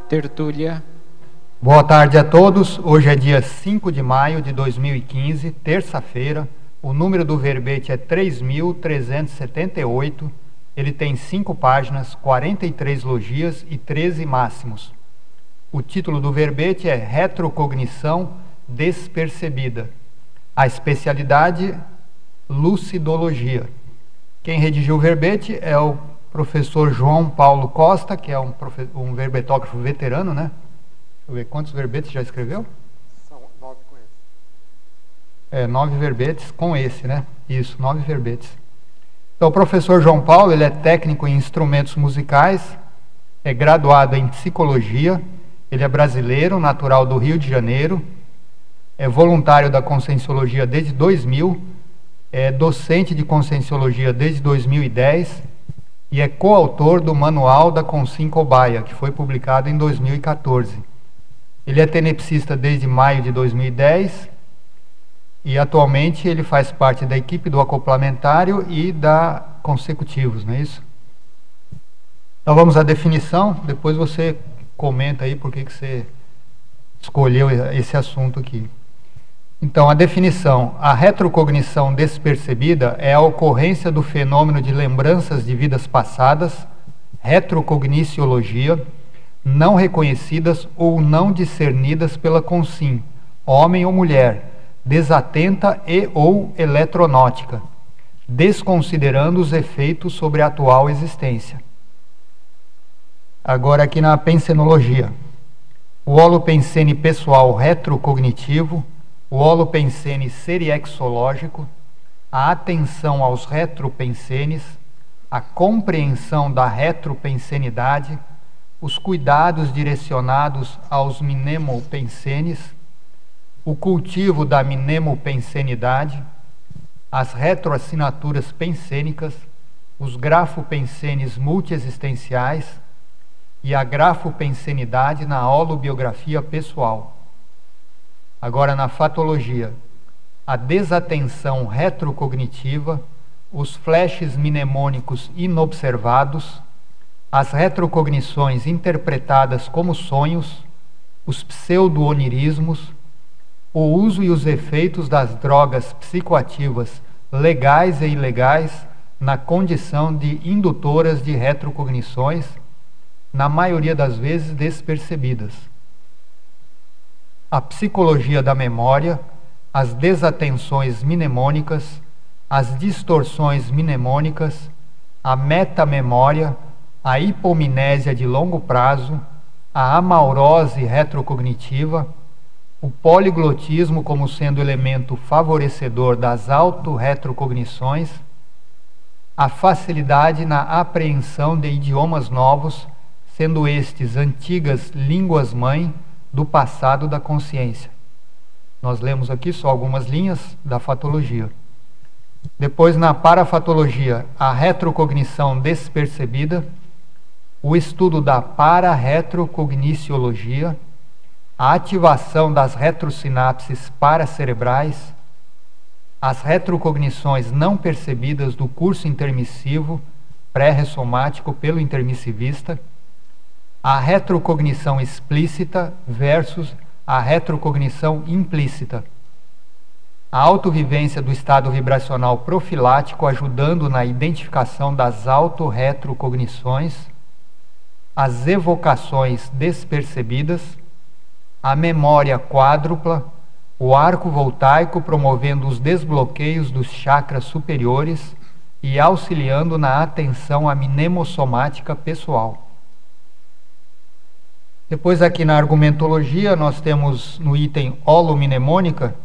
Tertúlia. Boa tarde a todos. Hoje é dia 5 de maio de 2015, terça-feira. O número do verbete é 3.378. Ele tem 5 páginas, 43 logias e 13 máximos. O título do verbete é Retrocognição Despercebida. A especialidade, Lucidologia. Quem redigiu o verbete é o professor João Paulo Costa, que é um verbetógrafo veterano, né? Deixa eu ver, quantos verbetes já escreveu? São 9 com esse. 9 verbetes com esse, né? Isso, 9 verbetes. Então, o professor João Paulo, ele é técnico em instrumentos musicais, é graduado em psicologia, ele é brasileiro, natural do Rio de Janeiro, é voluntário da Conscienciologia desde 2000, é docente de Conscienciologia desde 2010 e é coautor do Manual da Conscien Cobaia, que foi publicado em 2014. Ele é tenepsista desde maio de 2010 e atualmente ele faz parte da equipe do acoplamentário e da Consecutivos, não é isso? Então vamos à definição, depois você comenta aí por que você escolheu esse assunto aqui. Então, a definição: a retrocognição despercebida é a ocorrência do fenômeno de lembranças de vidas passadas, retrocogniciologia, não reconhecidas ou não discernidas pela consciência, homem ou mulher, desatenta e ou eletronótica, desconsiderando os efeitos sobre a atual existência. Agora aqui na pensenologia. O holopensene pessoal retrocognitivo, o holopensene seriexológico, a atenção aos retropensenes, a compreensão da retropensenidade, os cuidados direcionados aos mnemopensenes, o cultivo da mnemopensenidade, as retroassinaturas pensênicas, os grafopensenes multiexistenciais e a grafopensenidade na holobiografia pessoal. Agora, na fatologia, a desatenção retrocognitiva, os flashes mnemônicos inobservados, as retrocognições interpretadas como sonhos, os pseudo-onirismos, o uso e os efeitos das drogas psicoativas legais e ilegais na condição de indutoras de retrocognições, na maioria das vezes despercebidas. A psicologia da memória, as desatenções mnemônicas, as distorções mnemônicas, a metamemória, a hipomnésia de longo prazo, a amaurose retrocognitiva, o poliglotismo como sendo elemento favorecedor das autorretrocognições, a facilidade na apreensão de idiomas novos, sendo estes antigas línguas-mãe do passado da consciência. Nós lemos aqui só algumas linhas da fatologia. Depois, na parafatologia, a retrocognição despercebida, o estudo da pararetrocogniciologia, a ativação das retrosinapses paracerebrais, as retrocognições não percebidas do curso intermissivo pré-ressomático pelo intermissivista, a retrocognição explícita versus a retrocognição implícita. A autovivência do estado vibracional profilático ajudando na identificação das autorretrocognições, as evocações despercebidas, a memória quádrupla, o arco voltaico promovendo os desbloqueios dos chakras superiores e auxiliando na atenção à mnemossomática pessoal. Depois aqui na argumentologia nós temos no item holomnemônica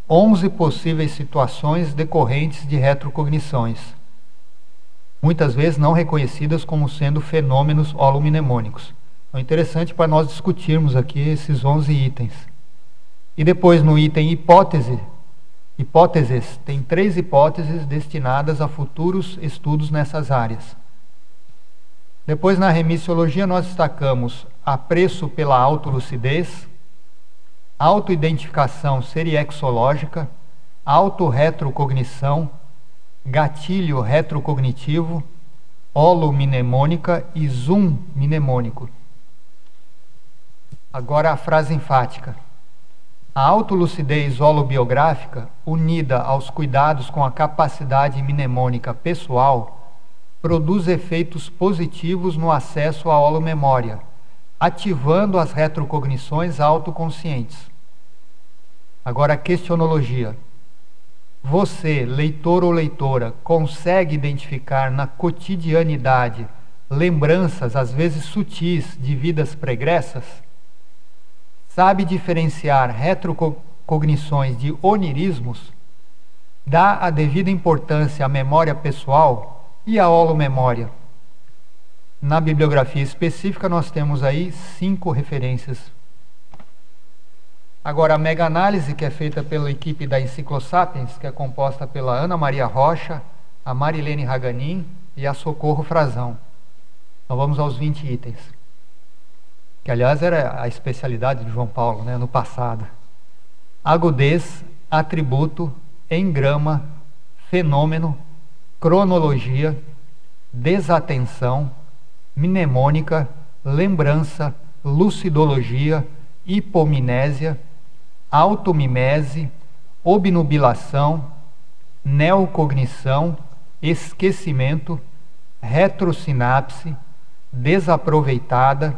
11 possíveis situações decorrentes de retrocognições, muitas vezes não reconhecidas como sendo fenômenos holomnemônicos. É interessante para nós discutirmos aqui esses 11 itens. E depois no item hipóteses, tem 3 hipóteses destinadas a futuros estudos nessas áreas. Depois na remissiologia nós destacamos apreço pela autolucidez, autoidentificação seriexológica, autorretrocognição, gatilho retrocognitivo, holomnemônica e zoom mnemônico. Agora a frase enfática. A autolucidez holobiográfica, unida aos cuidados com a capacidade mnemônica pessoal, produz efeitos positivos no acesso à holomemória, ativando as retrocognições autoconscientes. Agora a questionologia. Você, leitor ou leitora, consegue identificar na cotidianidade lembranças, às vezes sutis, de vidas pregressas? Sabe diferenciar retrocognições de onirismos? Dá a devida importância à memória pessoal e à holomemória? Na bibliografia específica nós temos aí 5 referências. Agora a mega-análise, que é feita pela equipe da Enciclosapiens, que é composta pela Ana Maria Rocha, a Marilene Raganin e a Socorro Frazão. Então vamos aos 20 itens. Que aliás era a especialidade de João Paulo, né, no passado. Agudez, atributo, engrama, fenômeno, cronologia, desatenção, mnemônica, lembrança, lucidologia, hipomnésia, automimese, obnubilação, neocognição, esquecimento, retrosinapse, desaproveitada,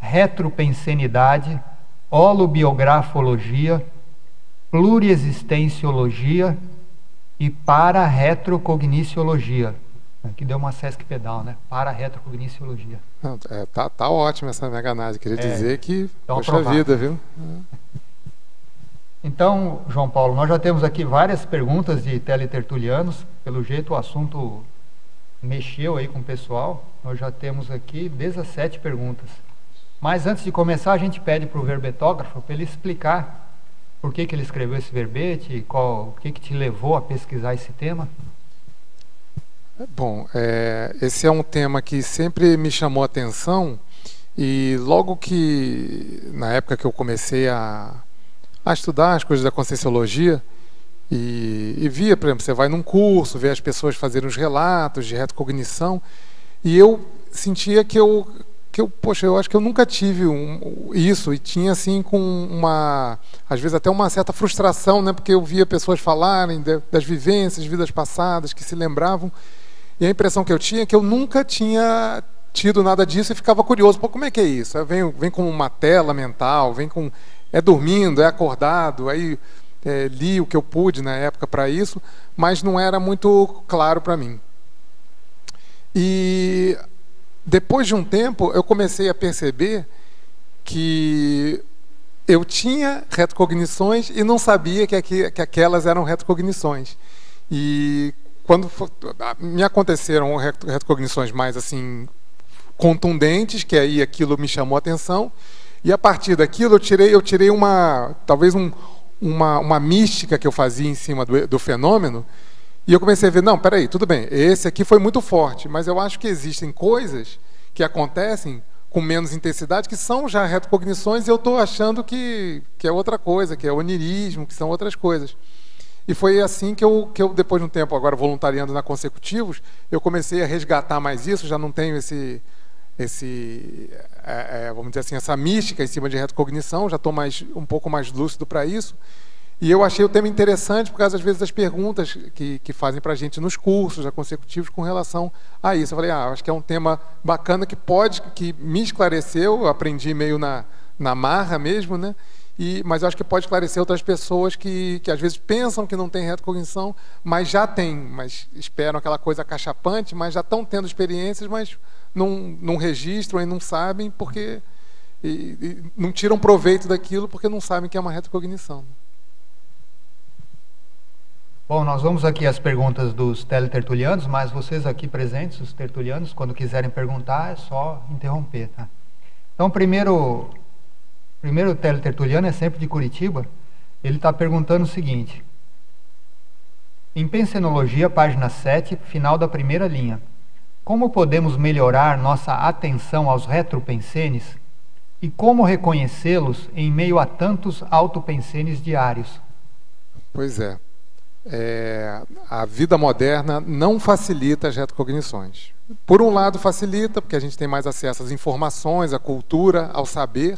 retropensenidade, holobiografologia, pluriexistenciologia e para-retrocogniciologia. Aqui deu uma Sesc Pedal, né? Para-retrocogniciologia. Tá ótima essa mega-análise. Queria dizer que, então, poxa vida, viu? Então, João Paulo, nós já temos aqui várias perguntas de teletertulianos. Pelo jeito o assunto mexeu aí com o pessoal. Nós já temos aqui 17 perguntas. Mas antes de começar, a gente pede para o verbetógrafo para ele explicar por que ele escreveu esse verbete, o que te levou a pesquisar esse tema. Bom, esse é um tema que sempre me chamou a atenção e logo que, na época que eu comecei a estudar as coisas da Conscienciologia e via, por exemplo, você vai num curso, vê as pessoas fazerem os relatos de retrocognição e eu sentia que poxa, eu acho que eu nunca tive isso, e tinha assim às vezes até uma certa frustração, né, porque eu via pessoas falarem das vivências, vidas passadas, que se lembravam, e a impressão que eu tinha é que eu nunca tinha tido nada disso e ficava curioso, pô, como é que é isso? Vem com uma tela mental, é dormindo, é acordado, aí li o que eu pude na época para isso, mas não era muito claro para mim. E depois de um tempo, eu comecei a perceber que eu tinha retrocognições e não sabia que aquelas eram retrocognições. E quando me aconteceram retrocognições mais assim contundentes, que aí aquilo me chamou a atenção, e a partir daquilo eu tirei talvez uma mística que eu fazia em cima do fenômeno. E eu comecei a ver, não, peraí, tudo bem, esse aqui foi muito forte, mas eu acho que existem coisas que acontecem com menos intensidade, que são já retrocognições, e eu estou achando que é outra coisa, que é onirismo, que são outras coisas. E foi assim que eu, depois de um tempo, agora voluntariando na Consecutivos, eu comecei a resgatar mais isso, já não tenho vamos dizer assim, essa mística em cima de retrocognição, já estou um pouco mais lúcido para isso. E eu achei o tema interessante por causa, às vezes, das perguntas que fazem para a gente nos cursos consecutivos com relação a isso. Eu falei, acho que é um tema bacana que me esclareceu, eu aprendi meio na marra mesmo, né? Mas eu acho que pode esclarecer outras pessoas que às vezes pensam que não tem retrocognição, mas já tem, mas esperam aquela coisa acachapante, mas já estão tendo experiências, mas não registram e não sabem, porque e não tiram proveito daquilo porque não sabem que é uma retrocognição. Bom, nós vamos aqui às perguntas dos teletertulianos, mas vocês aqui presentes, os tertulianos, quando quiserem perguntar, é só interromper, tá? Então, primeiro teletertuliano é sempre de Curitiba. Ele está perguntando o seguinte: em Pensenologia, página 7, final da primeira linha, como podemos melhorar nossa atenção aos retropensenes e como reconhecê-los em meio a tantos autopensenes diários? Pois é. A vida moderna não facilita as retrocognições. Por um lado facilita, porque a gente tem mais acesso às informações, à cultura, ao saber,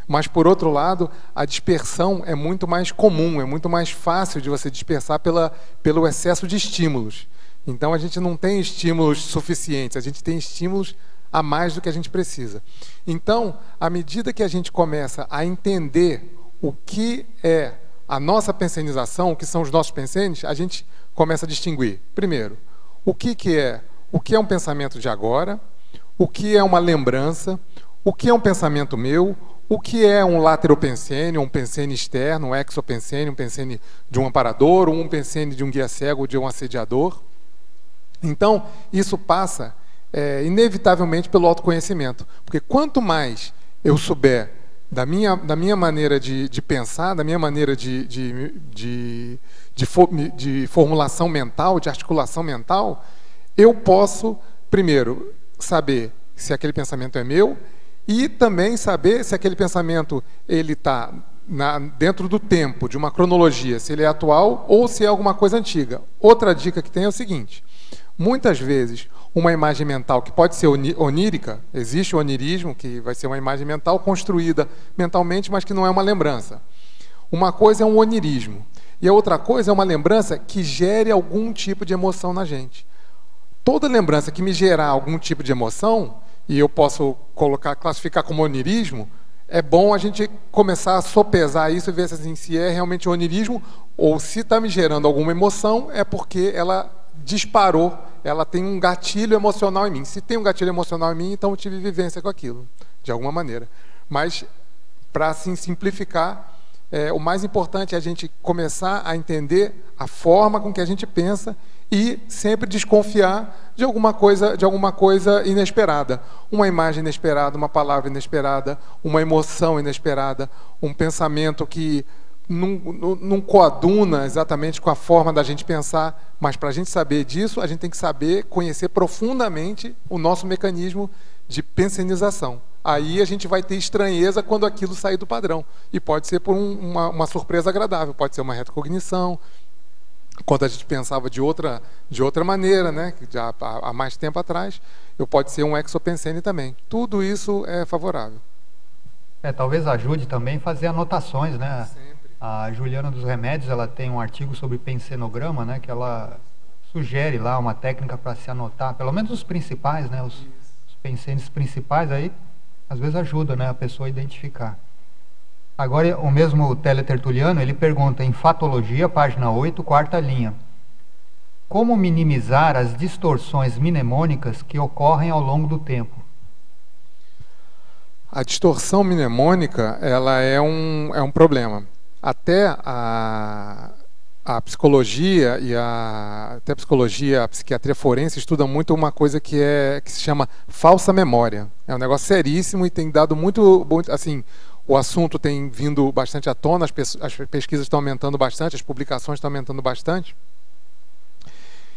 Mas, por outro lado, a dispersão é muito mais comum, é muito mais fácil de você dispersar pelo excesso de estímulos. Então, a gente não tem estímulos suficientes, a gente tem estímulos a mais do que a gente precisa. Então, à medida que a gente começa a entender o que é a nossa pensenização, o que são os nossos pensenes, a gente começa a distinguir, primeiro, o que é um pensamento de agora, o que é uma lembrança, o que é um pensamento meu, o que é um lateropensene, um pensene externo, um exopensene, um pensene de um amparador, ou um pensene de um guia cego ou de um assediador. Então, isso passa inevitavelmente pelo autoconhecimento. Porque quanto mais eu souber da minha maneira de pensar, da minha maneira de formulação mental, de articulação mental, eu posso, primeiro, saber se aquele pensamento é meu e também saber se aquele pensamento ele está dentro do tempo, de uma cronologia, se ele é atual ou se é alguma coisa antiga. Outra dica que tem é o seguinte: muitas vezes, uma imagem mental que pode ser onírica, existe o onirismo, que vai ser uma imagem mental construída mentalmente, mas que não é uma lembrança. Uma coisa é um onirismo, e a outra coisa é uma lembrança que gere algum tipo de emoção na gente. Toda lembrança que me gerar algum tipo de emoção, e eu posso classificar como onirismo, é bom a gente começar a sopesar isso e ver se é realmente onirismo, ou se está me gerando alguma emoção, é porque ela disparou, ela tem um gatilho emocional em mim. Se tem um gatilho emocional em mim, então eu tive vivência com aquilo, de alguma maneira. Mas, para assim simplificar, o mais importante é a gente começar a entender a forma com que a gente pensa e sempre desconfiar de alguma coisa inesperada. Uma imagem inesperada, uma palavra inesperada, uma emoção inesperada, um pensamento que não coaduna exatamente com a forma da gente pensar, mas para a gente saber disso, a gente tem que saber conhecer profundamente o nosso mecanismo de pensenização. Aí a gente vai ter estranheza quando aquilo sair do padrão. E pode ser por uma surpresa agradável, pode ser uma retrocognição, quando a gente pensava de outra maneira, né, já há mais tempo atrás, pode ser um exopensene também. Tudo isso é favorável. Talvez ajude também fazer anotações, né? Sempre. A Juliana dos Remédios, ela tem um artigo sobre pensenograma, né, que ela sugere lá uma técnica para se anotar, pelo menos os principais, né, os pensenes principais, aí às vezes ajuda, né, a pessoa a identificar. Agora, o mesmo teletertuliano, ele pergunta em Fatologia, página 8, quarta linha: como minimizar as distorções mnemônicas que ocorrem ao longo do tempo? A distorção mnemônica, ela é um problema. Até a psicologia até a psiquiatria forense estudam muito uma coisa que se chama falsa memória. É um negócio seríssimo e tem dado muito assim, o assunto tem vindo bastante à tona, as pesquisas estão aumentando bastante, as publicações estão aumentando bastante.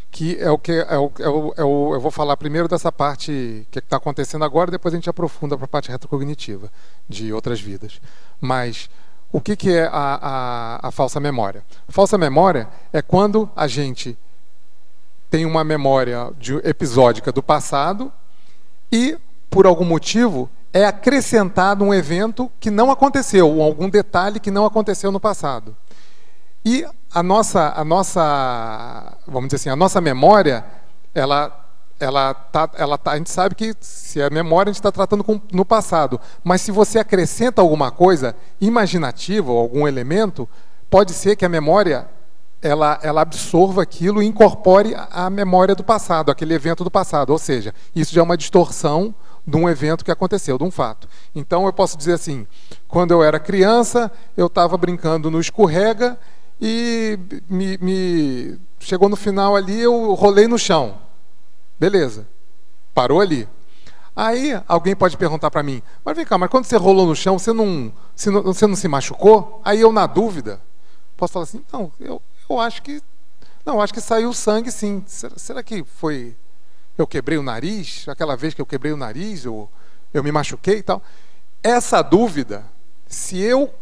Que eu vou falar primeiro dessa parte que está acontecendo agora, depois a gente aprofunda para a parte retrocognitiva de outras vidas. Mas o que é a falsa memória? A falsa memória é quando a gente tem uma memória episódica do passado e, por algum motivo, é acrescentado um evento que não aconteceu, ou algum detalhe que não aconteceu no passado. E a nossa vamos dizer assim, a nossa memória, a gente sabe que se é memória a gente está tratando no passado, mas se você acrescenta alguma coisa imaginativa ou algum elemento, pode ser que a memória ela absorva aquilo e incorpore a memória do passado, aquele evento do passado, ou seja, isso já é uma distorção de um evento que aconteceu, de um fato. Então eu posso dizer assim: quando eu era criança, eu estava brincando no escorrega e chegou no final ali, eu rolei no chão. Beleza, parou ali. Aí alguém pode perguntar para mim: mas vem cá, mas quando você rolou no chão, você não se machucou? Aí eu, na dúvida, posso falar assim: não, eu acho que saiu sangue, sim. Será que foi eu quebrei o nariz? Aquela vez que eu quebrei o nariz, eu me machuquei e tal? Essa dúvida, se eu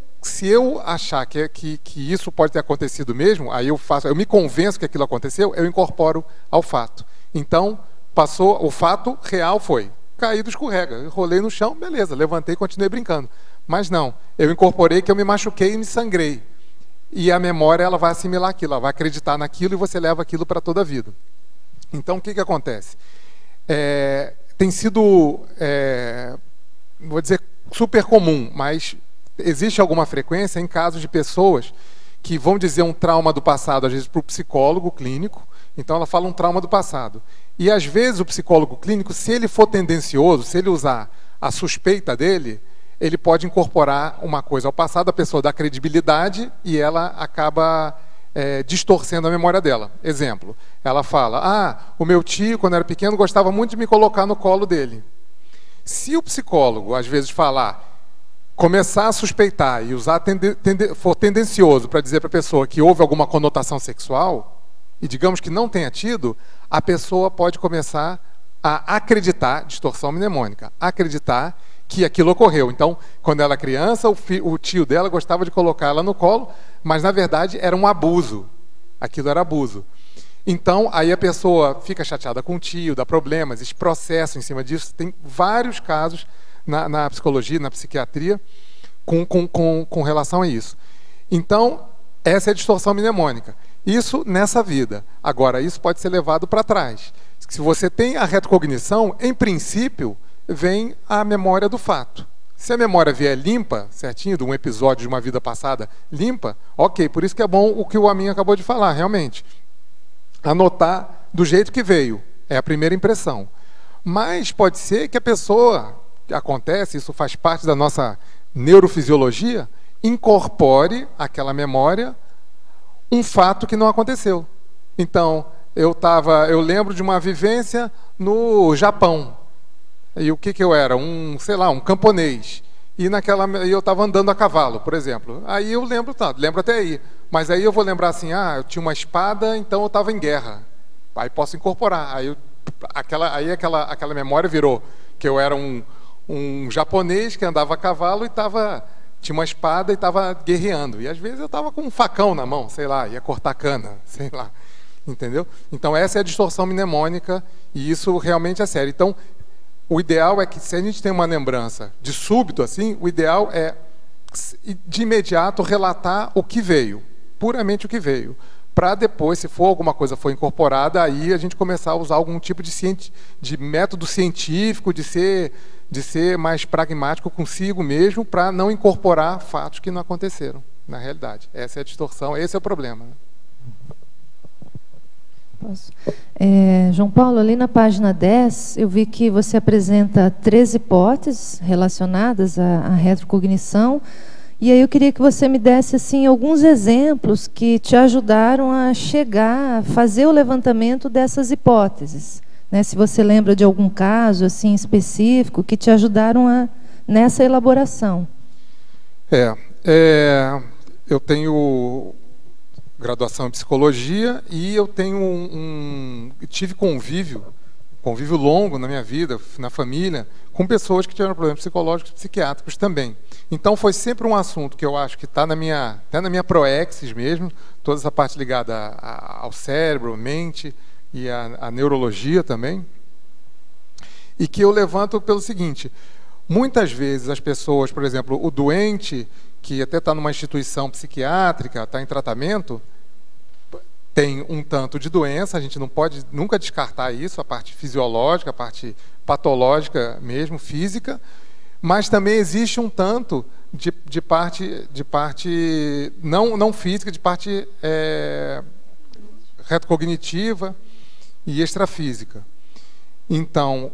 achar que isso pode ter acontecido mesmo, aí eu me convenço que aquilo aconteceu, eu incorporo ao fato. Então, passou, o fato real foi, caí do escorrega. Eu rolei no chão, beleza, levantei e continuei brincando. Mas não, eu incorporei que eu me machuquei e me sangrei. E a memória, ela vai assimilar aquilo, ela vai acreditar naquilo e você leva aquilo para toda a vida. Então, o que acontece? Tem sido, vou dizer, super comum, mas existe alguma frequência em casos de pessoas que vão dizer um trauma do passado, às vezes, para o psicólogo clínico. Então, ela fala um trauma do passado. E, às vezes, o psicólogo clínico, se ele for tendencioso, se ele usar a suspeita dele, ele pode incorporar uma coisa ao passado, a pessoa dá credibilidade e ela acaba distorcendo a memória dela. Exemplo, ela fala, o meu tio, quando era pequeno, gostava muito de me colocar no colo dele. Se o psicólogo, às vezes, começar a suspeitar e for tendencioso para dizer para a pessoa que houve alguma conotação sexual, e digamos que não tenha tido, a pessoa pode começar a acreditar, distorção mnemônica, acreditar que aquilo ocorreu. Então, quando ela era criança, o tio dela gostava de colocar ela no colo, mas na verdade era um abuso. Aquilo era abuso. Então, aí a pessoa fica chateada com o tio, dá problemas, existe processo em cima disso. Tem vários casos na psicologia, na psiquiatria, com relação a isso. Então, essa é a distorção mnemônica. Isso nessa vida. Agora, isso pode ser levado para trás. Se você tem a retrocognição, em princípio, vem a memória do fato. Se a memória vier limpa, certinho, de um episódio de uma vida passada limpa, ok, por isso que é bom o que o Amin acabou de falar, realmente. Anotar do jeito que veio, é a primeira impressão. Mas pode ser que a pessoa, acontece, isso faz parte da nossa neurofisiologia, incorpore àquela memória um fato que não aconteceu. Então, eu lembro de uma vivência no Japão. E o que eu era? Um camponês. E eu estava andando a cavalo, por exemplo. Aí eu lembro até aí. Mas aí eu vou lembrar assim, eu tinha uma espada, então eu estava em guerra. Aí posso incorporar. Aí aquela memória virou que eu era um japonês que andava a cavalo e tinha uma espada e estava guerreando. E às vezes eu estava com um facão na mão, ia cortar cana, Entendeu? Então essa é a distorção mnemônica e isso realmente é sério. Então, o ideal é que, se a gente tem uma lembrança de súbito, assim, o ideal é, de imediato, relatar o que veio, puramente o que veio, para depois, se for alguma coisa for incorporada, aí a gente começar a usar algum tipo de método científico, de ser mais pragmático consigo mesmo, para não incorporar fatos que não aconteceram, na realidade. Essa é a distorção, esse é o problema. Posso? João Paulo, ali na página 10, eu vi que você apresenta 3 hipóteses relacionadas à retrocognição, e aí eu queria que você me desse assim, alguns exemplos que te ajudaram a fazer o levantamento dessas hipóteses. Né? Se você lembra de algum caso assim, específico que te ajudaram nessa elaboração. Eu tenho graduação em psicologia e eu tive convívio longo na minha vida, na família, com pessoas que tiveram problemas psicológicos e psiquiátricos também. Então foi sempre um assunto que eu acho que está até na minha proexis mesmo, toda essa parte ligada ao cérebro, mente e à neurologia também, e que eu levanto pelo seguinte: muitas vezes as pessoas, por exemplo, o doente que até está numa instituição psiquiátrica, está em tratamento, tem um tanto de doença, a gente não pode nunca descartar isso, a parte fisiológica, a parte patológica mesmo, física, mas também existe um tanto de parte não física, de parte retrocognitiva e extrafísica. Então,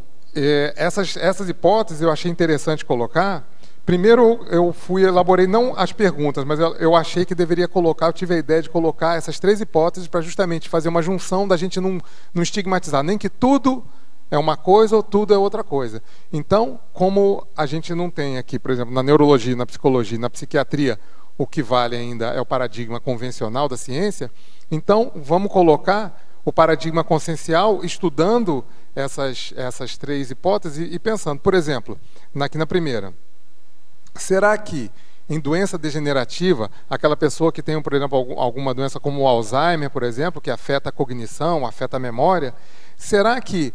essas hipóteses eu achei interessante colocar. Primeiro, eu elaborei não as perguntas, mas eu achei que deveria colocar, eu tive a ideia de colocar essas 3 hipóteses para justamente fazer uma junção da gente não estigmatizar, nem que tudo é uma coisa ou tudo é outra coisa. Então, como a gente não tem aqui, por exemplo, na neurologia, na psicologia, na psiquiatria, o que vale ainda é o paradigma convencional da ciência, então vamos colocar o paradigma consciencial estudando essas 3 hipóteses e pensando, por exemplo, aqui na primeira. Será que, em doença degenerativa, aquela pessoa que tem, por exemplo, alguma doença como o Alzheimer, por exemplo, que afeta a cognição, afeta a memória, será que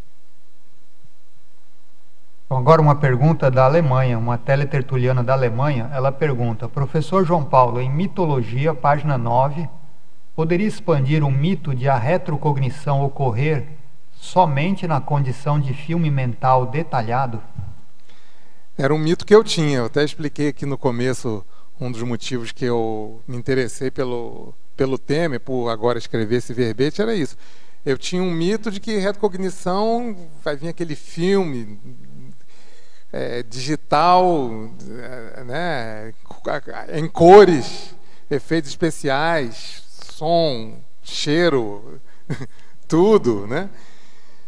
Então, agora uma pergunta da Alemanha, uma teletertuliana da Alemanha. Ela pergunta: professor João Paulo, em Mitologia, página 9, poderia expandir o mito de a retrocognição ocorrer somente na condição de filme mental detalhado? Era um mito que eu tinha. Eu até expliquei aqui no começo um dos motivos que eu me interessei pelo tema, por agora escrever esse verbete, era isso. Eu tinha um mito de que retrocognição vai vir aquele filme digital, né, em cores, efeitos especiais, som, cheiro, tudo, né?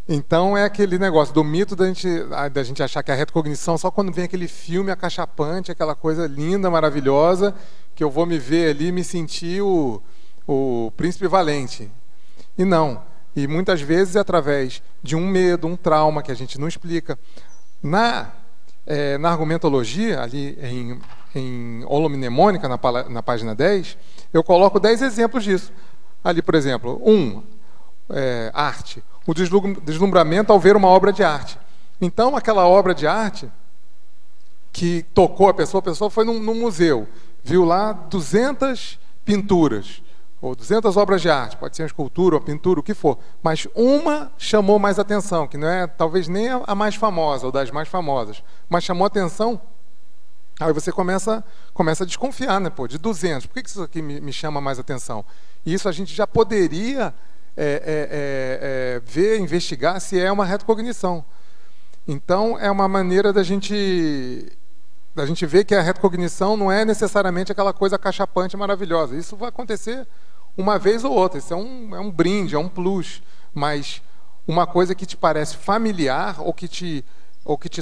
Então é aquele negócio do mito da gente achar que a retrocognição só quando vem aquele filme acachapante, aquela coisa linda, maravilhosa, que eu vou me ver ali e me sentir o príncipe valente. E não. E muitas vezes é através de um medo, um trauma que a gente não explica. Na argumentologia, ali em holomnemônica, na página 10, eu coloco 10 exemplos disso. Ali, por exemplo, arte. O deslumbramento ao ver uma obra de arte. Então, aquela obra de arte que tocou a pessoa foi num museu, viu lá 200 pinturas, ou 200 obras de arte, pode ser uma escultura, uma pintura, o que for, mas uma chamou mais atenção, que não é talvez nem a mais famosa, ou das mais famosas, mas chamou atenção. Aí você começa a desconfiar, né? Pô, de 200, por que isso aqui me chama mais atenção? E isso a gente já poderia ver, investigar se é uma retrocognição. Então, é uma maneira da gente ver que a retrocognição não é necessariamente aquela coisa cachapante maravilhosa. Isso vai acontecer uma vez ou outra. Isso é um brinde, é um plus. Mas uma coisa que te parece familiar ou que te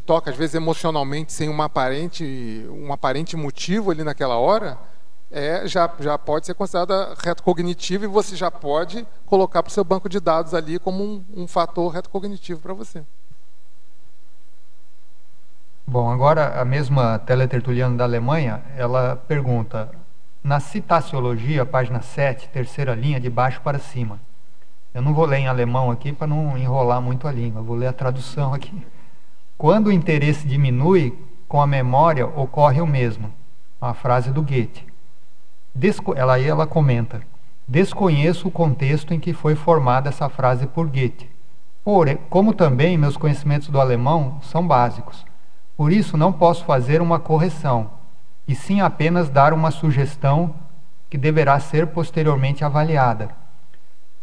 toca, às vezes, emocionalmente, sem um aparente motivo ali naquela hora, já pode ser considerada retrocognitivo e você já pode colocar para o seu banco de dados ali como um fator retrocognitivo para você. Bom, agora a mesma teletertuliana da Alemanha, ela pergunta, na citaciologia, página 7, terceira linha, de baixo para cima. Eu não vou ler em alemão aqui para não enrolar muito a língua, vou ler a tradução aqui. Quando o interesse diminui, com a memória ocorre o mesmo. Uma frase do Goethe. Ela comenta: desconheço o contexto em que foi formada essa frase por Goethe. Porém, como também meus conhecimentos do alemão são básicos. Por isso não posso fazer uma correção, e sim apenas dar uma sugestão que deverá ser posteriormente avaliada.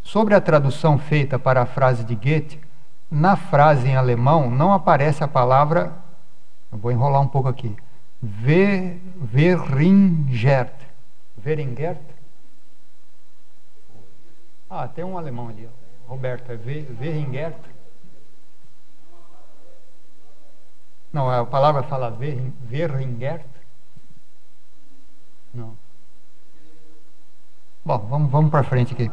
Sobre a tradução feita para a frase de Goethe, na frase em alemão não aparece a palavra, eu vou enrolar um pouco aqui, Verringert. Verringert? Tem um alemão ali, Roberto, é Verringert? Não, a palavra fala Verringert? Não. Bom, vamos para frente aqui.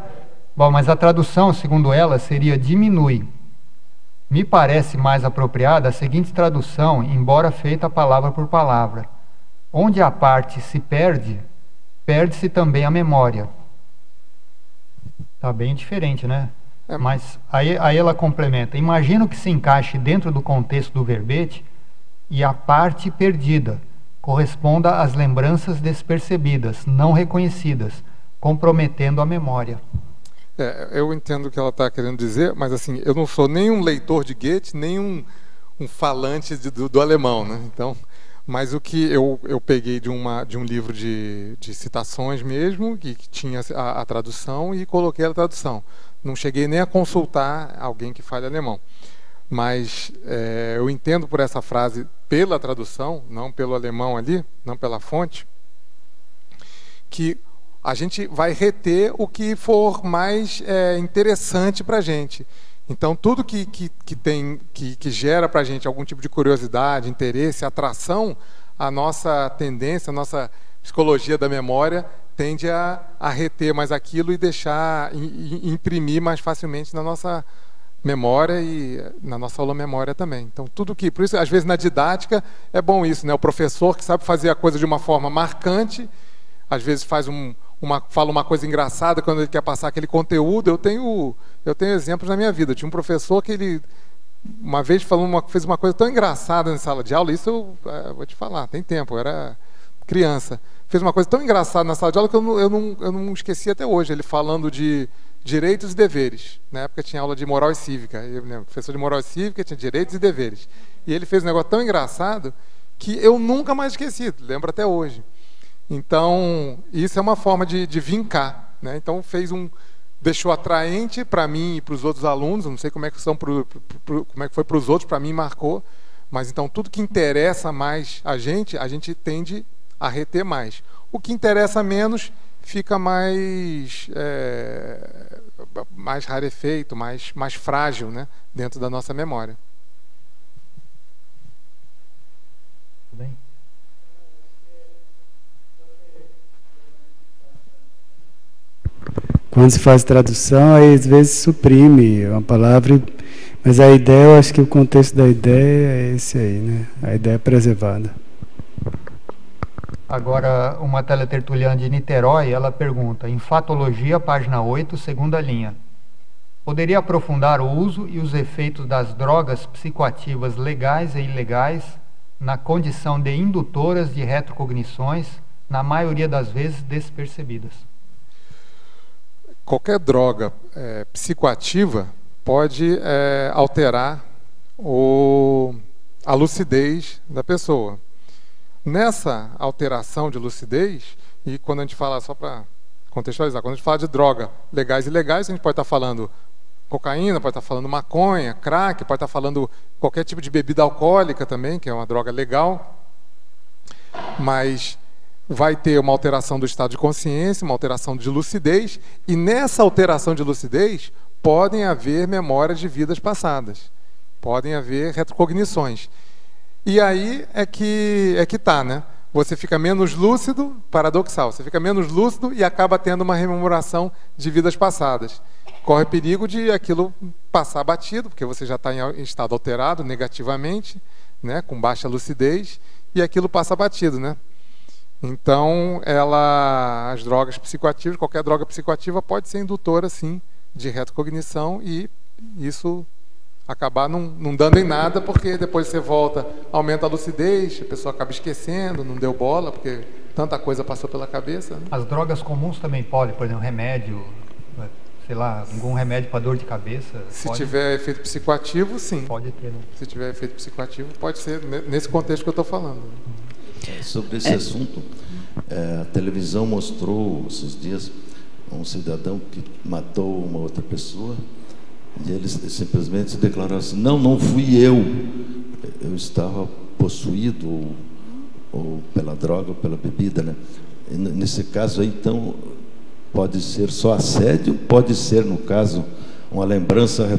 Bom, mas a tradução, segundo ela, seria diminui. Me parece mais apropriada a seguinte tradução, embora feita palavra por palavra. Onde a parte se perde, perde-se também a memória. Está bem diferente, né? Mas aí ela complementa. Imagino que se encaixe dentro do contexto do verbete e a parte perdida corresponda às lembranças despercebidas, não reconhecidas, comprometendo a memória. Eu entendo o que ela está querendo dizer, mas assim, eu não sou nem um leitor de Goethe, nem um falante do alemão, né? Então, mas o que eu peguei de um livro de citações mesmo, que tinha a tradução, e coloquei a tradução. Não cheguei nem a consultar alguém que fale alemão. Mas eu entendo por essa frase, pela tradução, não pelo alemão ali, não pela fonte, que a gente vai reter o que for mais interessante para a gente. Então, tudo que gera para a gente algum tipo de curiosidade, interesse, atração, a nossa tendência, a nossa psicologia da memória tende a reter mais aquilo e deixar, imprimir mais facilmente na nossa memória e na nossa holomemória também. Então, por isso, às vezes, na didática, é bom isso, né? O professor que sabe fazer a coisa de uma forma marcante, às vezes fala uma coisa engraçada quando ele quer passar aquele conteúdo. Eu tenho exemplos na minha vida. Eu tinha um professor que ele uma vez fez uma coisa tão engraçada na sala de aula, isso eu vou te falar, tem tempo, eu era criança. Fez uma coisa tão engraçada na sala de aula que eu não esqueci até hoje, ele falando de direitos e deveres. Na época tinha aula de moral e cívica, eu lembro, professor de moral e cívica tinha direitos e deveres. E ele fez um negócio tão engraçado que eu nunca mais esqueci, lembro até hoje. Então, isso é uma forma de vincar, né? Então, deixou atraente para mim e para os outros alunos, não sei como é que foi para os outros, para mim marcou, mas então tudo que interessa mais a gente tende a reter mais. O que interessa menos fica mais rarefeito, mais frágil, né, dentro da nossa memória. Tudo bem? Quando se faz tradução, aí às vezes suprime uma palavra, mas a ideia, eu acho que o contexto da ideia é esse aí, né? A ideia é preservada. Agora, uma teletertuliana de Niterói, ela pergunta, em Fatologia, página 8, segunda linha, poderia aprofundar o uso e os efeitos das drogas psicoativas legais e ilegais na condição de indutoras de retrocognições, na maioria das vezes despercebidas? Qualquer droga psicoativa pode alterar a lucidez da pessoa. Nessa alteração de lucidez, e quando a gente fala, só para contextualizar, quando a gente fala de droga legais e ilegais, a gente pode estar falando cocaína, pode estar falando maconha, crack, pode estar falando qualquer tipo de bebida alcoólica também, que é uma droga legal, mas vai ter uma alteração do estado de consciência, uma alteração de lucidez, e nessa alteração de lucidez podem haver memórias de vidas passadas, podem haver retrocognições. E aí é que tá, né? Você fica menos lúcido, paradoxal, você fica menos lúcido e acaba tendo uma rememoração de vidas passadas. Corre perigo de aquilo passar batido, porque você já está em estado alterado negativamente, né, com baixa lucidez, e aquilo passa batido, né? Então, as drogas psicoativas, qualquer droga psicoativa pode ser indutora, sim, de retrocognição, e isso acabar não dando em nada, porque depois você volta, aumenta a lucidez, a pessoa acaba esquecendo, não deu bola, porque tanta coisa passou pela cabeça, né? As drogas comuns também podem, por exemplo, remédio, sei lá, algum remédio para dor de cabeça? Se tiver efeito psicoativo, sim. Pode ter, né? Se tiver efeito psicoativo, pode ser nesse contexto que eu estou falando. Sobre esse assunto, a televisão mostrou esses dias um cidadão que matou uma outra pessoa e ele simplesmente declarou assim: não fui eu estava possuído ou pela droga ou pela bebida, né? E nesse caso aí, então, pode ser só assédio, pode ser, no caso, uma lembrança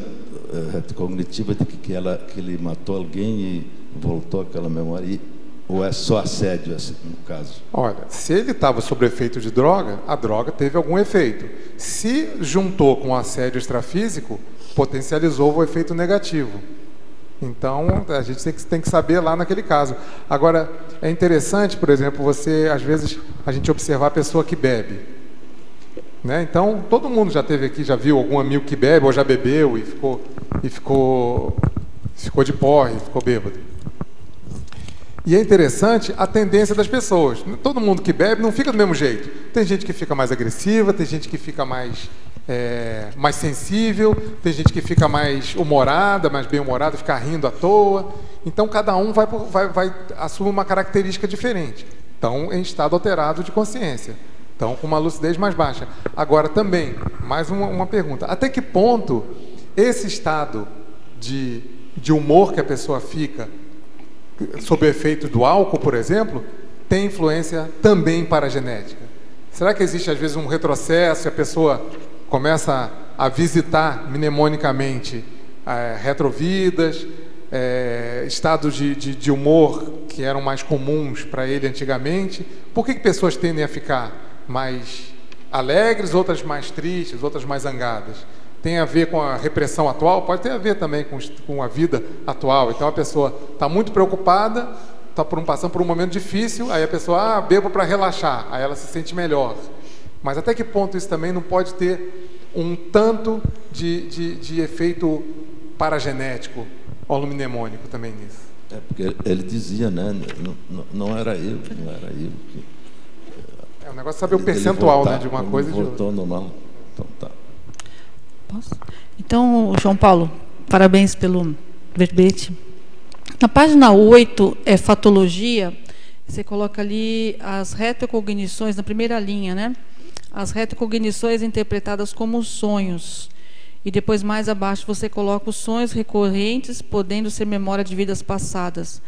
retrocognitiva de que ele matou alguém e voltou àquela memória. Ou é só assédio, assim, no caso? Olha, se ele estava sob efeito de droga, a droga teve algum efeito. Se juntou com o assédio extrafísico, potencializou o efeito negativo. Então, a gente tem que saber lá naquele caso. Agora, é interessante, por exemplo, às vezes, a gente observar a pessoa que bebe, né? Então, todo mundo já teve aqui, já viu algum amigo que bebe, ou já bebeu e ficou de porre, ficou bêbado. E é interessante a tendência das pessoas. Todo mundo que bebe não fica do mesmo jeito. Tem gente que fica mais agressiva, tem gente que fica mais sensível, tem gente que fica mais humorada, mais bem-humorada, fica rindo à toa. Então, cada um vai assumir uma característica diferente. Então, em estado alterado de consciência. Então, com uma lucidez mais baixa. Agora, também, mais uma pergunta. Até que ponto esse estado de humor que a pessoa fica sob o efeito do álcool, por exemplo, tem influência também para a genética? Será que existe, às vezes, um retrocesso e a pessoa começa a visitar mnemonicamente retrovidas, estados de humor que eram mais comuns para ele antigamente? Por que pessoas tendem a ficar mais alegres, outras mais tristes, outras mais zangadas? Tem a ver com a repressão atual? Pode ter a ver também com a vida atual. Então a pessoa está muito preocupada, está passando por um momento difícil, aí a pessoa, bebo para relaxar, aí ela se sente melhor. Mas até que ponto isso também não pode ter um tanto de efeito paragenético holomnemônico também nisso. É porque ele dizia, né? Não era eu que... O negócio é saber o percentual, né, de uma coisa e de outra. Voltou normal. Então, tá. Posso? Então, João Paulo, parabéns pelo verbete. Na página 8, fatologia, você coloca ali as retrocognições, na primeira linha, né? As retrocognições interpretadas como sonhos. E depois, mais abaixo, você coloca os sonhos recorrentes, podendo ser memória de vidas passadas.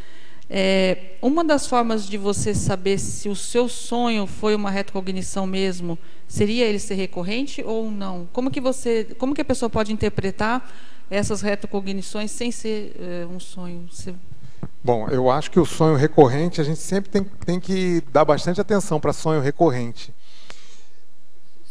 Uma das formas de você saber se o seu sonho foi uma retrocognição mesmo, seria ele ser recorrente ou não? Como que a pessoa pode interpretar essas retrocognições sem ser um sonho? Bom, eu acho que o sonho recorrente, a gente sempre tem que dar bastante atenção para sonho recorrente.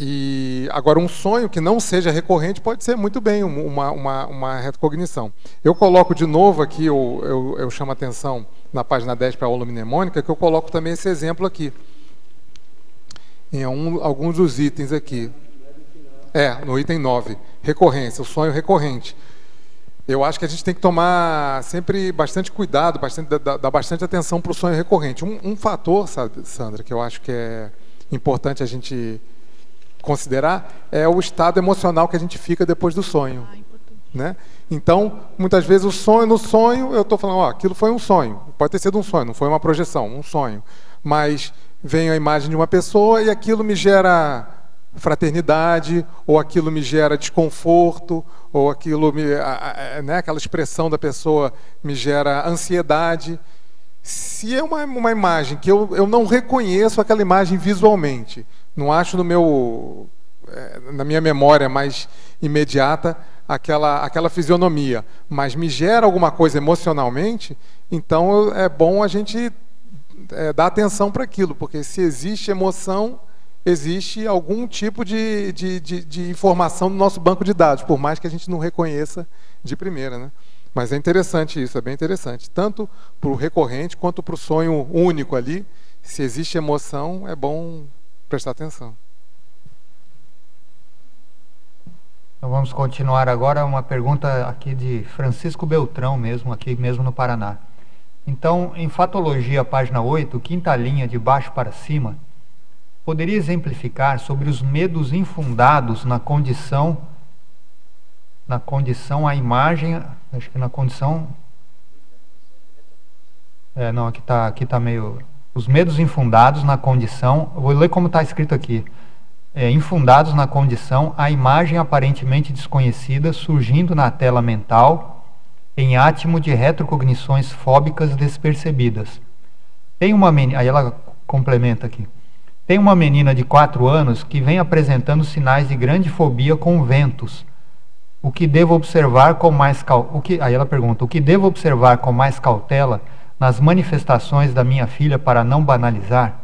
E agora, um sonho que não seja recorrente pode ser muito bem uma retrocognição. Eu coloco de novo aqui, eu chamo a atenção na página 10 para a holomnemônica, que eu coloco também esse exemplo aqui, em alguns dos itens aqui. No item 9, recorrência, o sonho recorrente. Eu acho que a gente tem que tomar sempre bastante cuidado, dar bastante atenção para o sonho recorrente. Um fator, sabe, Sandra, que eu acho que é importante a gente considerar é o estado emocional que a gente fica depois do sonho, né? Então, muitas vezes no sonho eu estou falando, aquilo foi um sonho, pode ter sido um sonho, não foi uma projeção, um sonho, mas vem a imagem de uma pessoa e aquilo me gera fraternidade, ou aquilo me gera desconforto, ou aquilo aquela expressão da pessoa me gera ansiedade. Se é uma imagem que eu não reconheço aquela imagem visualmente, não acho na minha memória mais imediata aquela fisionomia, mas me gera alguma coisa emocionalmente, então é bom a gente dar atenção para aquilo, porque se existe emoção, existe algum tipo de informação no nosso banco de dados, por mais que a gente não reconheça de primeira, né? Mas é interessante isso, é bem interessante. Tanto para o recorrente quanto para o sonho único ali, se existe emoção, é bom prestar atenção. Então vamos continuar agora, uma pergunta aqui de Francisco Beltrão mesmo, aqui mesmo no Paraná. Então, em Fatologia, página 8, quinta linha de baixo para cima, poderia exemplificar sobre os medos infundados na condição a imagem, acho que na condição, não, aqui tá meio, os medos infundados na condição, eu vou ler como está escrito aqui, infundados na condição, a imagem aparentemente desconhecida surgindo na tela mental em átimo de retrocognições fóbicas despercebidas. Tem uma menina, aí ela complementa aqui, tem uma menina de 4 anos que vem apresentando sinais de grande fobia com ventos. O que devo observar com mais aí ela pergunta, o que devo observar com mais cautela nas manifestações da minha filha para não banalizar?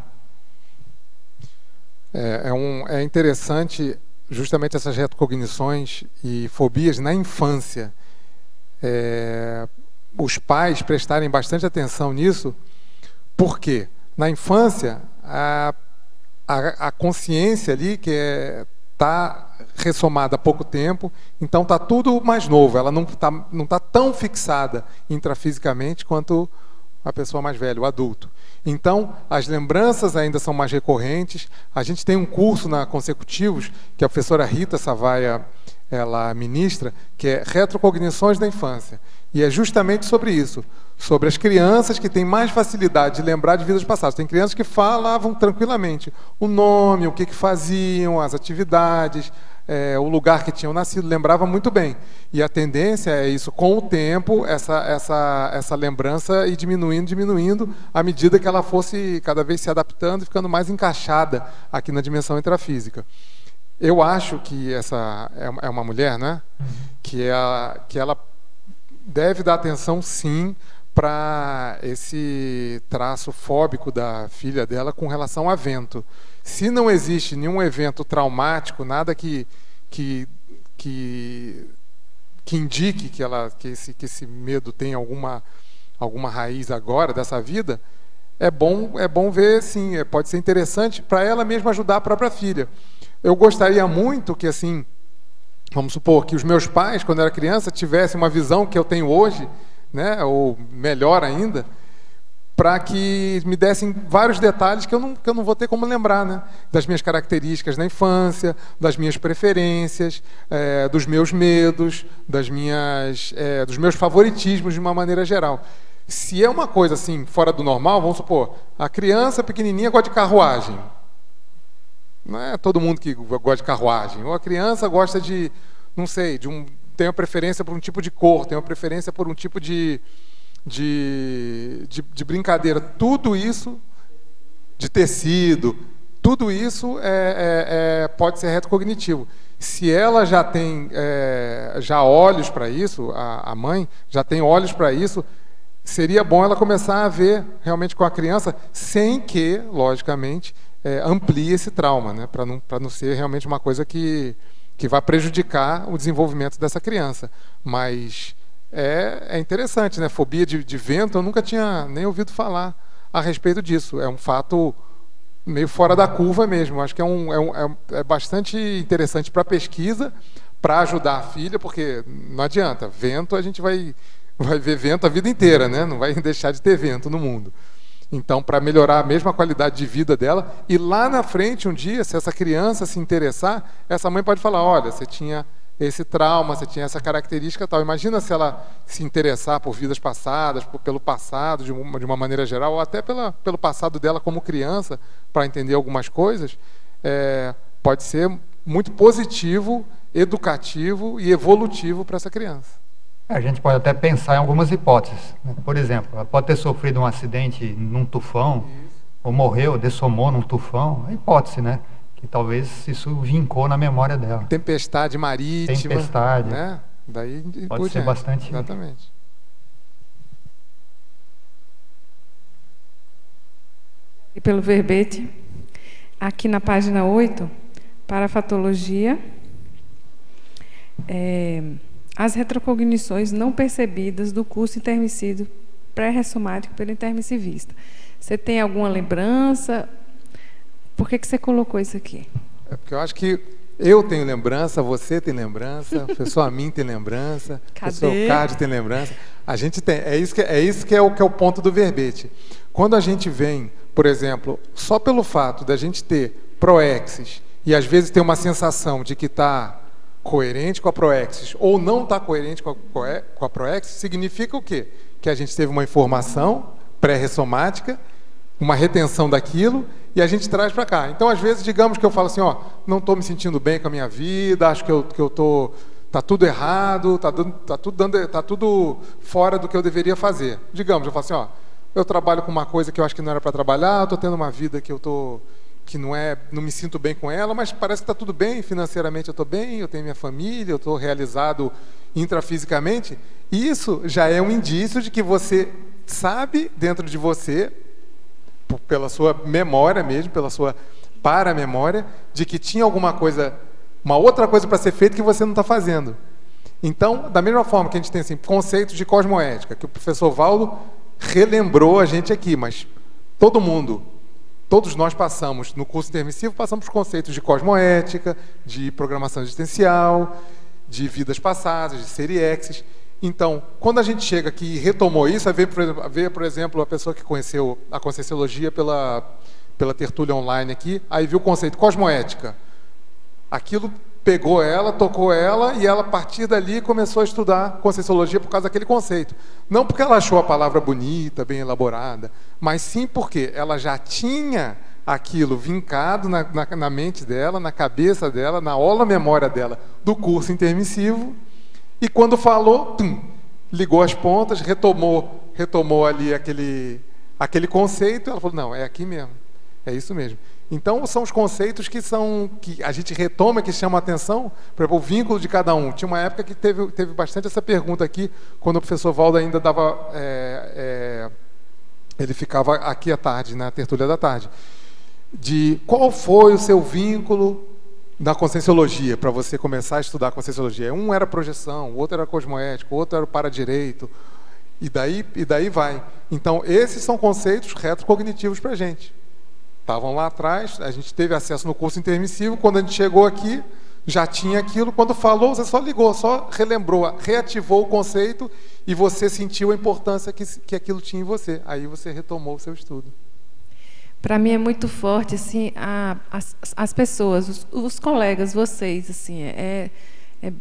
É interessante justamente essas retrocognições e fobias na infância. Os pais prestarem bastante atenção nisso, porque na infância a consciência ali que está ressomada há pouco tempo, então está tudo mais novo, ela não tá tão fixada intrafisicamente quanto a pessoa mais velha, o adulto. Então, as lembranças ainda são mais recorrentes. A gente tem um curso na Consecutivos, que a professora Rita Savaia ela ministra, que é Retrocognições da Infância. E é justamente sobre isso, sobre as crianças que têm mais facilidade de lembrar de vidas passadas. Tem crianças que falavam tranquilamente o nome, o que faziam, as atividades, o lugar que tinham nascido, lembrava muito bem. E a tendência é isso, com o tempo, essa lembrança ir diminuindo, à medida que ela fosse cada vez se adaptando e ficando mais encaixada aqui na dimensão intrafísica. Eu acho que essa é uma mulher, né? Que ela deve dar atenção, sim, para esse traço fóbico da filha dela com relação a vento. Se não existe nenhum evento traumático, nada que indique que esse medo tem alguma raiz agora dessa vida, é bom ver, sim, pode ser interessante para ela mesma ajudar a própria filha. Eu gostaria muito que, assim, vamos supor que os meus pais, quando eu era criança, tivessem uma visão que eu tenho hoje né, ou melhor ainda, para que me dessem vários detalhes que eu não vou ter como lembrar, né? Das minhas características na infância, das minhas preferências, dos meus medos, dos meus favoritismos de uma maneira geral. Se é uma coisa assim, fora do normal, vamos supor, a criança pequenininha gosta de carruagem. Não é todo mundo que gosta de carruagem. Ou a criança gosta de, não sei, tem uma preferência por um tipo de cor, tem uma preferência por um tipo de brincadeira. Tudo isso, de tecido, tudo isso pode ser retrocognitivo. Se ela já tem já olhos para isso, a mãe já tem olhos para isso, seria bom ela começar a ver realmente com a criança, sem que, logicamente, amplie esse trauma, né? Para não ser realmente uma coisa que vai prejudicar o desenvolvimento dessa criança. Mas é interessante, né? Fobia de vento, eu nunca tinha nem ouvido falar a respeito disso. É um fato meio fora da curva mesmo. Acho que é bastante interessante para a pesquisa, para ajudar a filha, porque não adianta. Vento, a gente vai ver vento a vida inteira, né? Não vai deixar de ter vento no mundo. Então, para melhorar a mesma qualidade de vida dela, e lá na frente, um dia, se essa criança se interessar, essa mãe pode falar, olha, você tinha esse trauma, você tinha essa característica tal. Imagina se ela se interessar por vidas passadas, pelo passado, de uma maneira geral, ou até pelo passado dela como criança, para entender algumas coisas, pode ser muito positivo, educativo e evolutivo para essa criança. A gente pode até pensar em algumas hipóteses, né? Por exemplo, ela pode ter sofrido um acidente num tufão, ou morreu, dessomou num tufão. É hipótese, né? Que talvez isso vincou na memória dela. Tempestade marítima. Tempestade. Né? Daí pode ser bastante. Exatamente. E pelo verbete, aqui na página 8, para a fatologia, as retrocognições não percebidas do curso intermissivo pré-ressomático pelo intermissivista. Você tem alguma lembrança? Por que você colocou isso aqui? É porque eu acho que eu tenho lembrança, você tem lembrança, o professor Amin tem lembrança, o professor Cádio tem lembrança. A gente tem. É isso que é o ponto do verbete. Quando a gente vem, por exemplo, só pelo fato da gente ter proexis e às vezes ter uma sensação de que está coerente com a proexis ou não está coerente com a proexis, significa o quê? Que a gente teve uma informação pré-ressomática, uma retenção daquilo, e a gente traz para cá. Então, às vezes, digamos que eu falo assim, não estou me sentindo bem com a minha vida, acho que eu tô, tá tudo errado, tá tudo fora do que eu deveria fazer. Digamos, eu falo assim, eu trabalho com uma coisa que eu acho que não era para trabalhar, estou tendo uma vida que não me sinto bem com ela, mas parece que está tudo bem, financeiramente eu estou bem, eu tenho minha família, eu estou realizado intrafisicamente. Isso já é um indício de que você sabe dentro de você, pela sua memória mesmo, pela sua paramemória, de que tinha alguma coisa, uma outra coisa para ser feita que você não está fazendo. Então, da mesma forma que a gente tem assim, conceitos de cosmoética, que o professor Valdo relembrou a gente aqui, mas todos nós passamos, no curso intermissivo, passamos por conceitos de cosmoética, de programação existencial, de vidas passadas, de seriexes. Então, quando a gente chega aqui e retomou isso, veio, por exemplo, a pessoa que conheceu a Conscienciologia pela tertúlia online aqui, aí viu o conceito cosmoética. Aquilo pegou ela, tocou ela, e ela, a partir dali, começou a estudar Conscienciologia por causa daquele conceito. Não porque ela achou a palavra bonita, bem elaborada, mas sim porque ela já tinha aquilo vincado na mente dela, na cabeça dela, na aula memória dela do curso intermissivo, e quando falou, ligou as pontas, retomou ali aquele conceito, ela falou, não, é aqui mesmo, é isso mesmo. Então, são os conceitos que a gente retoma, que chamam a atenção, por exemplo, o vínculo de cada um. Tinha uma época que teve bastante essa pergunta aqui, quando o professor Valdo ainda dava... ele ficava aqui à tarde, na tertúlia da tarde, de qual foi o seu vínculo da Conscienciologia, para você começar a estudar a Conscienciologia. Um era projeção, o outro era cosmoético, o outro era o paradireito, e daí vai. Então, esses são conceitos retrocognitivos para a gente. Estavam lá atrás, a gente teve acesso no curso intermissivo, quando a gente chegou aqui, já tinha aquilo, quando falou, você só ligou, só relembrou, reativou o conceito e você sentiu a importância que aquilo tinha em você. Aí você retomou o seu estudo. Para mim é muito forte assim, as pessoas, os colegas, vocês, assim, é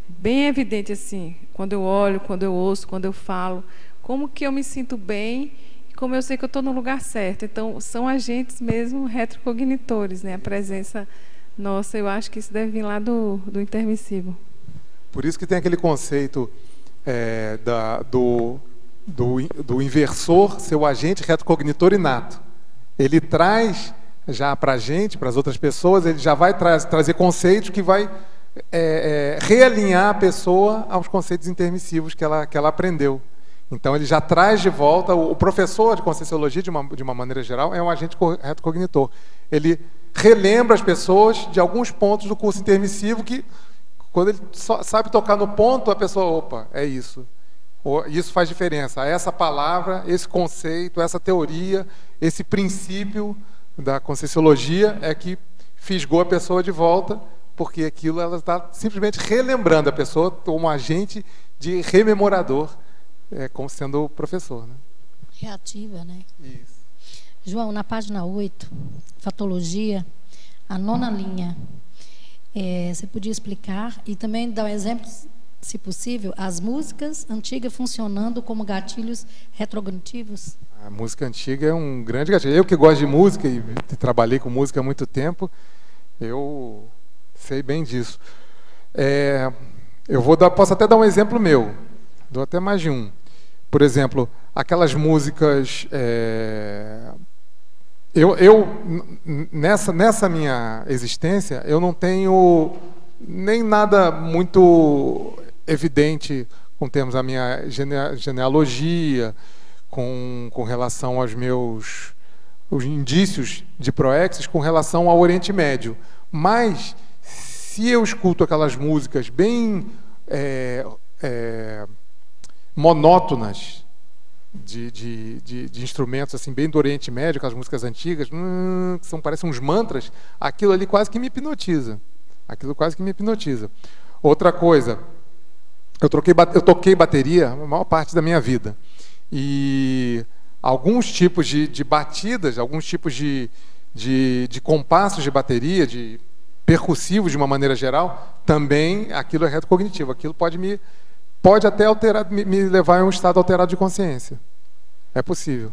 bem evidente assim, quando eu olho, quando eu ouço, quando eu falo, como que eu me sinto bem, como eu sei que eu estou no lugar certo. Então, são agentes mesmo retrocognitores, né? A presença nossa, eu acho que isso deve vir lá do intermissivo. Por isso que tem aquele conceito do inversor ser o agente retrocognitor inato. Ele traz já para a gente, para as outras pessoas, ele já vai trazer conceitos que vai realinhar a pessoa aos conceitos intermissivos que ela aprendeu. Então ele já traz de volta, o professor de Conscienciologia, de uma maneira geral, é um agente retrocognitor. Ele relembra as pessoas de alguns pontos do curso intermissivo que, quando ele sabe tocar no ponto, a pessoa, opa, é isso. Isso faz diferença. Essa palavra, esse conceito, essa teoria, esse princípio da Conscienciologia é que fisgou a pessoa de volta, porque aquilo ela está simplesmente relembrando a pessoa como agente de rememorador, como sendo o professor. Né? Reativa, né? Isso. João, na página 8, Fatologia, a 9ª linha, você podia explicar e também dar um exemplo, se possível, as músicas antigas funcionando como gatilhos retrocognitivos? A música antiga é um grande gatilho. Eu que gosto de música e trabalhei com música há muito tempo, eu sei bem disso. Posso até dar um exemplo meu, dou até mais de um. Por exemplo, aquelas músicas... nessa minha existência, eu não tenho nem nada muito evidente com termos da minha genealogia, com relação aos meus os indícios de proexis com relação ao Oriente Médio. Mas, se eu escuto aquelas músicas bem monótonas, de instrumentos assim bem do Oriente Médio, aquelas músicas antigas, que parecem uns mantras, aquilo ali quase que me hipnotiza. Outra coisa, eu toquei bateria a maior parte da minha vida. E alguns tipos de batidas, alguns tipos de compassos de bateria, de percussivos de uma maneira geral, também aquilo é retrocognitivo. Aquilo pode até alterar, me levar a um estado alterado de consciência. É possível.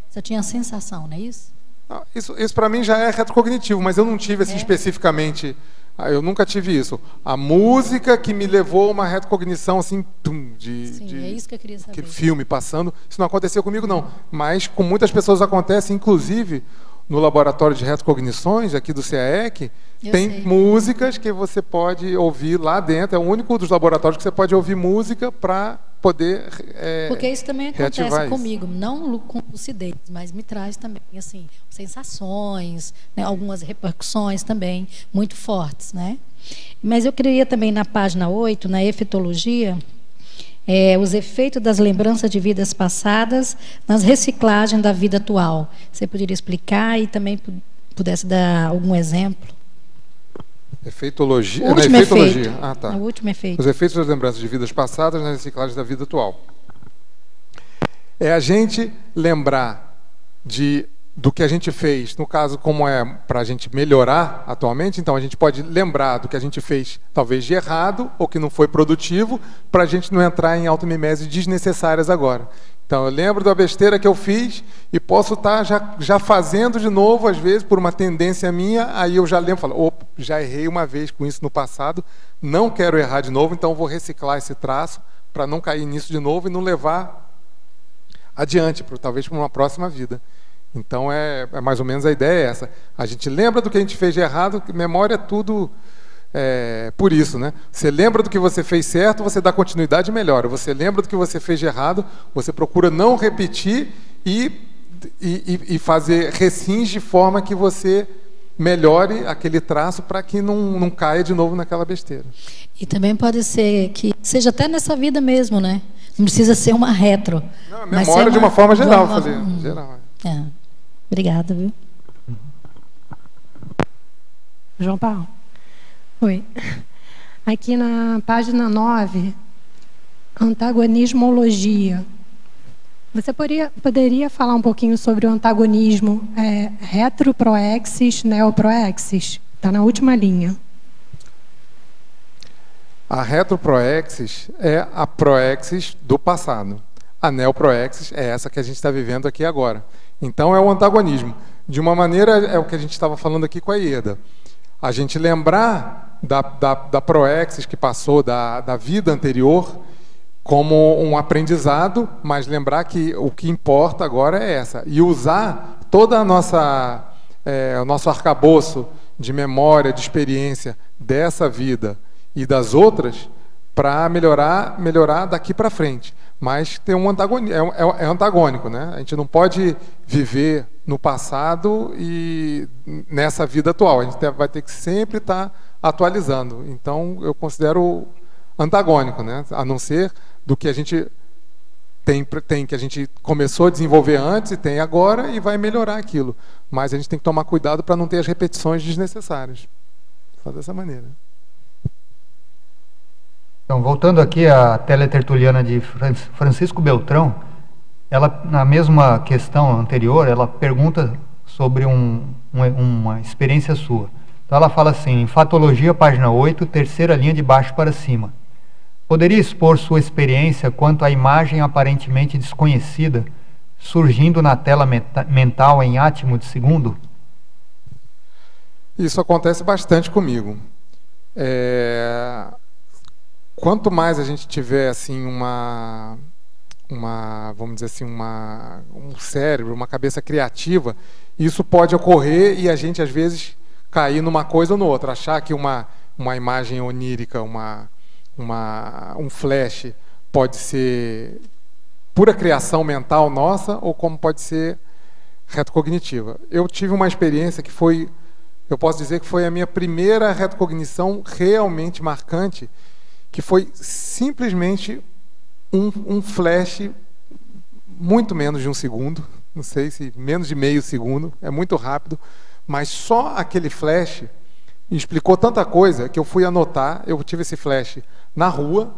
Você tinha a sensação, não é isso? Não, isso para mim já é retrocognitivo, mas eu não tive assim especificamente. Eu nunca tive isso. A música que me levou a uma retrocognição assim, é isso que eu queria saber. Aquele filme passando, isso não aconteceu comigo não, mas com muitas pessoas acontece, inclusive no laboratório de retrocognições aqui do CAEC, tem músicas que você pode ouvir lá dentro. É o único dos laboratórios que você pode ouvir música para poder porque isso também acontece comigo, isso. Não com lucidez, mas me traz também assim sensações, né, algumas repercussões também muito fortes, né? Mas eu queria também na página 8, na efetologia, os efeitos das lembranças de vidas passadas nas reciclagens da vida atual. Você poderia explicar e também pudesse dar algum exemplo? Efeitologia. O último efeito. Ah, tá. O último efeito. Os efeitos das lembranças de vidas passadas na reciclagem da vida atual. É a gente lembrar do que a gente fez, no caso, como é para a gente melhorar atualmente, então a gente pode lembrar do que a gente fez, talvez de errado, ou que não foi produtivo, para a gente não entrar em automimese desnecessárias agora. Então, eu lembro da besteira que eu fiz e posso estar já fazendo de novo, às vezes, por uma tendência minha, aí eu já lembro, falo, opa, já errei uma vez com isso no passado, não quero errar de novo, então vou reciclar esse traço para não cair nisso de novo e não levar adiante, talvez para uma próxima vida. Então, mais ou menos a ideia é essa. A gente lembra do que a gente fez de errado, memória é tudo... por isso, né? Você lembra do que você fez certo, você dá continuidade e melhora. Você lembra do que você fez de errado, você procura não repetir e fazer recins de forma que você melhore aquele traço para que não caia de novo naquela besteira. E também pode ser que seja até nessa vida mesmo, né? Não precisa ser uma retro. Não, memória de uma forma geral. Obrigada, viu? João Paulo? Oi. Aqui na página 9, antagonismologia. Você poderia falar um pouquinho sobre o antagonismo retroproexis, neoproexis? Está na última linha. A retroproexis é a proexis do passado. A neoproexis é essa que a gente está vivendo aqui agora. Então é o antagonismo. De uma maneira, é o que a gente estava falando aqui com a Ieda. A gente lembrar da proexis que passou, da vida anterior, como um aprendizado, mas lembrar que o que importa agora é essa. E usar toda a o nosso arcabouço de memória, de experiência dessa vida e das outras para melhorar daqui para frente. Mas tem um antagonismo, é antagônico, né? A gente não pode viver no passado e nessa vida atual. A gente vai ter que sempre estar atualizando. Então, eu considero antagônico, né? A não ser do que a gente tem que a gente começou a desenvolver antes e tem agora e vai melhorar aquilo. Mas a gente tem que tomar cuidado para não ter as repetições desnecessárias. Só dessa maneira. Então, voltando aqui à teletertuliana de Francisco Beltrão, ela, na mesma questão anterior, ela pergunta sobre uma experiência sua. Então, ela fala assim, em Fatologia, página 8, terceira linha de baixo para cima. Poderia expor sua experiência quanto à imagem aparentemente desconhecida surgindo na tela mental em átimo de segundo? Isso acontece bastante comigo. Quanto mais a gente tiver assim vamos dizer assim, um cérebro, uma cabeça criativa, isso pode ocorrer e a gente às vezes cair numa coisa ou noutra, achar que uma imagem onírica, um flash pode ser pura criação mental nossa ou como pode ser retrocognitiva. Eu tive uma experiência que eu posso dizer que foi a minha primeira retrocognição realmente marcante, que foi simplesmente um flash, muito menos de um segundo, não sei se menos de meio segundo, é muito rápido, mas só aquele flash explicou tanta coisa que eu fui anotar. Eu tive esse flash na rua,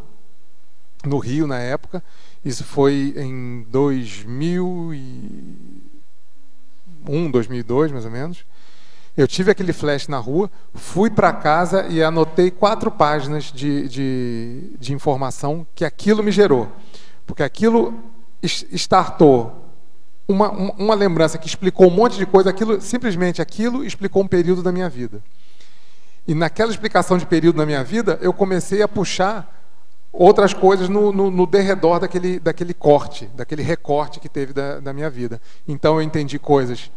no Rio na época, isso foi em 2001, 2002 mais ou menos. Eu tive aquele flash na rua, fui para casa e anotei 4 páginas de informação que aquilo me gerou. Porque aquilo startou uma lembrança que explicou um monte de coisa, simplesmente aquilo explicou um período da minha vida. E naquela explicação de período da minha vida, eu comecei a puxar outras coisas no derredor daquele corte, daquele recorte que teve da minha vida. Então eu entendi coisas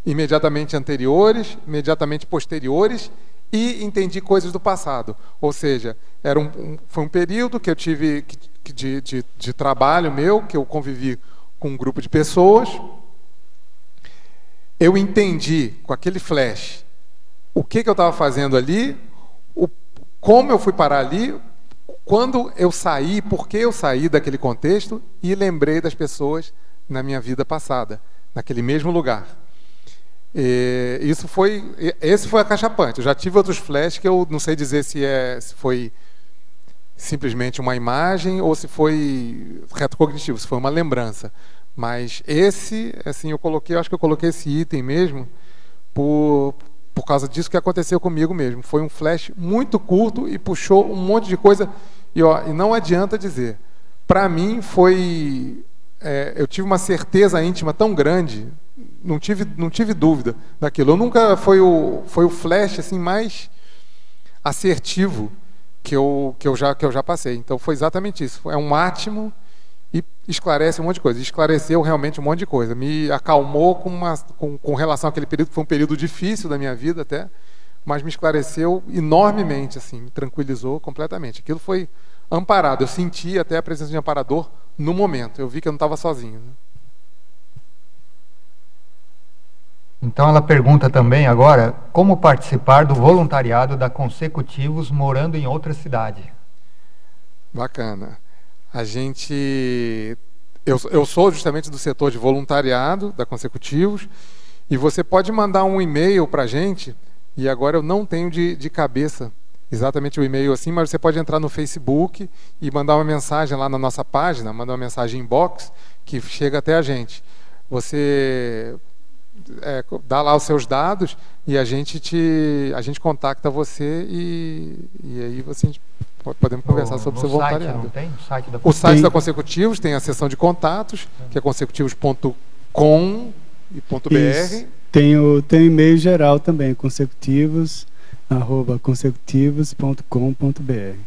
imediatamente anteriores, imediatamente posteriores, e entendi coisas do passado. Ou seja, foi um período que eu tive de trabalho meu, que eu convivi com um grupo de pessoas. Eu entendi com aquele flash o que eu estava fazendo ali, como eu fui parar ali, quando eu saí, por que eu saí daquele contexto, e lembrei das pessoas na minha vida passada, naquele mesmo lugar. Esse foi acachapante. Eu já tive outros flashes que eu não sei dizer se foi simplesmente uma imagem ou se foi retrocognitivo, se foi uma lembrança. Mas esse, assim, eu acho que eu coloquei esse item mesmo por causa disso que aconteceu comigo mesmo. Foi um flash muito curto e puxou um monte de coisa. E não adianta dizer. Para mim eu tive uma certeza íntima tão grande. Não tive dúvida daquilo. Eu nunca foi o flash assim mais assertivo que eu já passei. Então foi exatamente isso. É um átimo e esclarece um monte de coisa. Esclareceu realmente um monte de coisa. Me acalmou com relação àquele período, que foi um período difícil da minha vida até, mas me esclareceu enormemente, assim, me tranquilizou completamente. Aquilo foi amparado. Eu senti até a presença de um amparador no momento. Eu vi que eu não estava sozinho, né? Então ela pergunta também agora, como participar do voluntariado da Consecutivos morando em outra cidade? Bacana. Eu sou justamente do setor de voluntariado da Consecutivos, e você pode mandar um e-mail para a gente, E agora eu não tenho de cabeça exatamente o e-mail assim, mas você pode entrar no Facebook e mandar uma mensagem lá na nossa página, mandar uma mensagem inbox que chega até a gente. Você dá lá os seus dados e a gente contacta você e aí podemos conversar sobre o seu voluntariado. O site da Consecutivos tem a seção de contatos, que é consecutivos.com e .br. Tem o e-mail geral também, consecutivos@consecutivos.com.br.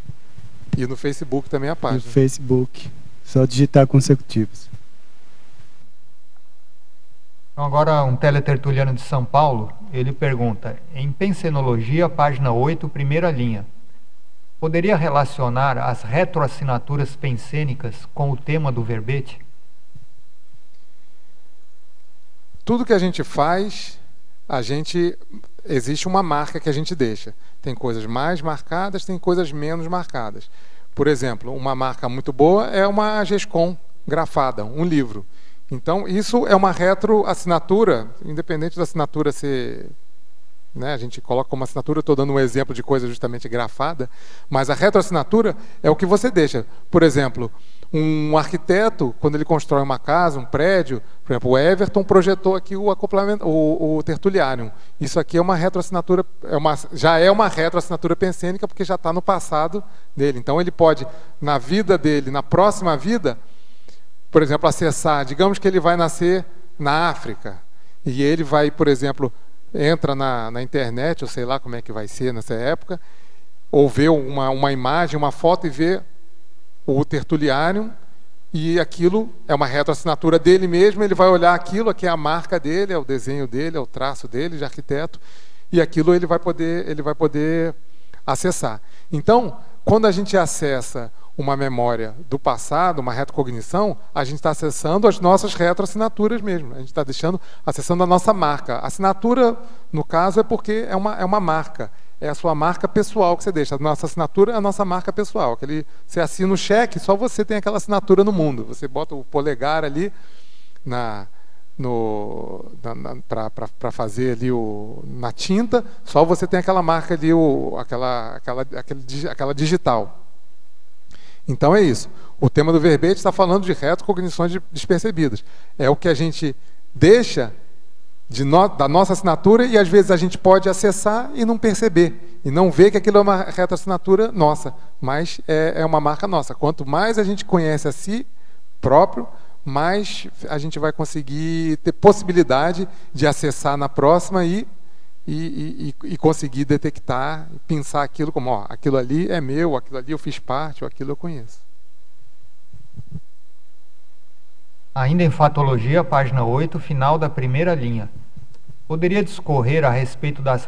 E no Facebook também a página. No Facebook, só digitar Consecutivos. Então, agora um teletertuliano de São Paulo, ele pergunta, em Pensenologia, página 8, primeira linha, poderia relacionar as retroassinaturas pensênicas com o tema do verbete? Tudo que a gente faz, existe uma marca que a gente deixa. Tem coisas mais marcadas, tem coisas menos marcadas. Por exemplo, uma marca muito boa é uma GESCOM grafada, um livro. Então, isso é uma retroassinatura, independente da assinatura ser... a gente coloca como assinatura, estou dando um exemplo de coisa justamente grafada, mas a retroassinatura é o que você deixa. Por exemplo, um arquiteto, quando ele constrói uma casa, um prédio, por exemplo, o Everton projetou aqui o acoplamento, o Tertuliarium. Isso aqui é uma retroassinatura, já é uma retroassinatura pensênica, porque já está no passado dele. Então ele pode, na vida dele, na próxima vida, por exemplo, acessar, digamos que ele vai nascer na África, e ele vai, por exemplo, entra na internet, ou sei lá como é que vai ser nessa época, ou vê uma imagem, uma foto e vê o Tertuliarium, e aquilo é uma retroassinatura dele mesmo, ele vai olhar aquilo, aqui é a marca dele, é o desenho dele, é o traço dele de arquiteto, e aquilo ele vai poder acessar. Então, quando a gente acessa uma memória do passado, uma retrocognição, a gente está acessando as nossas retroassinaturas mesmo. A gente está acessando a nossa marca. A assinatura, no caso, é porque é uma marca. É a sua marca pessoal que você deixa. A nossa assinatura é a nossa marca pessoal. Você assina o cheque, só você tem aquela assinatura no mundo. Você bota o polegar ali para fazer ali na tinta, só você tem aquela marca ali, aquela digital. Então é isso. O tema do verbete está falando de retrocognições despercebidas. É o que a gente deixa da nossa assinatura e às vezes a gente pode acessar e não perceber. E não ver que aquilo é uma retroassinatura nossa. Mas é uma marca nossa. Quanto mais a gente conhece a si próprio, mais a gente vai conseguir ter possibilidade de acessar na próxima e conseguir detectar, pensar aquilo como, aquilo ali é meu, aquilo ali eu fiz parte, ou aquilo eu conheço. Ainda em Fatologia, página 8, final da primeira linha. Poderia discorrer a respeito das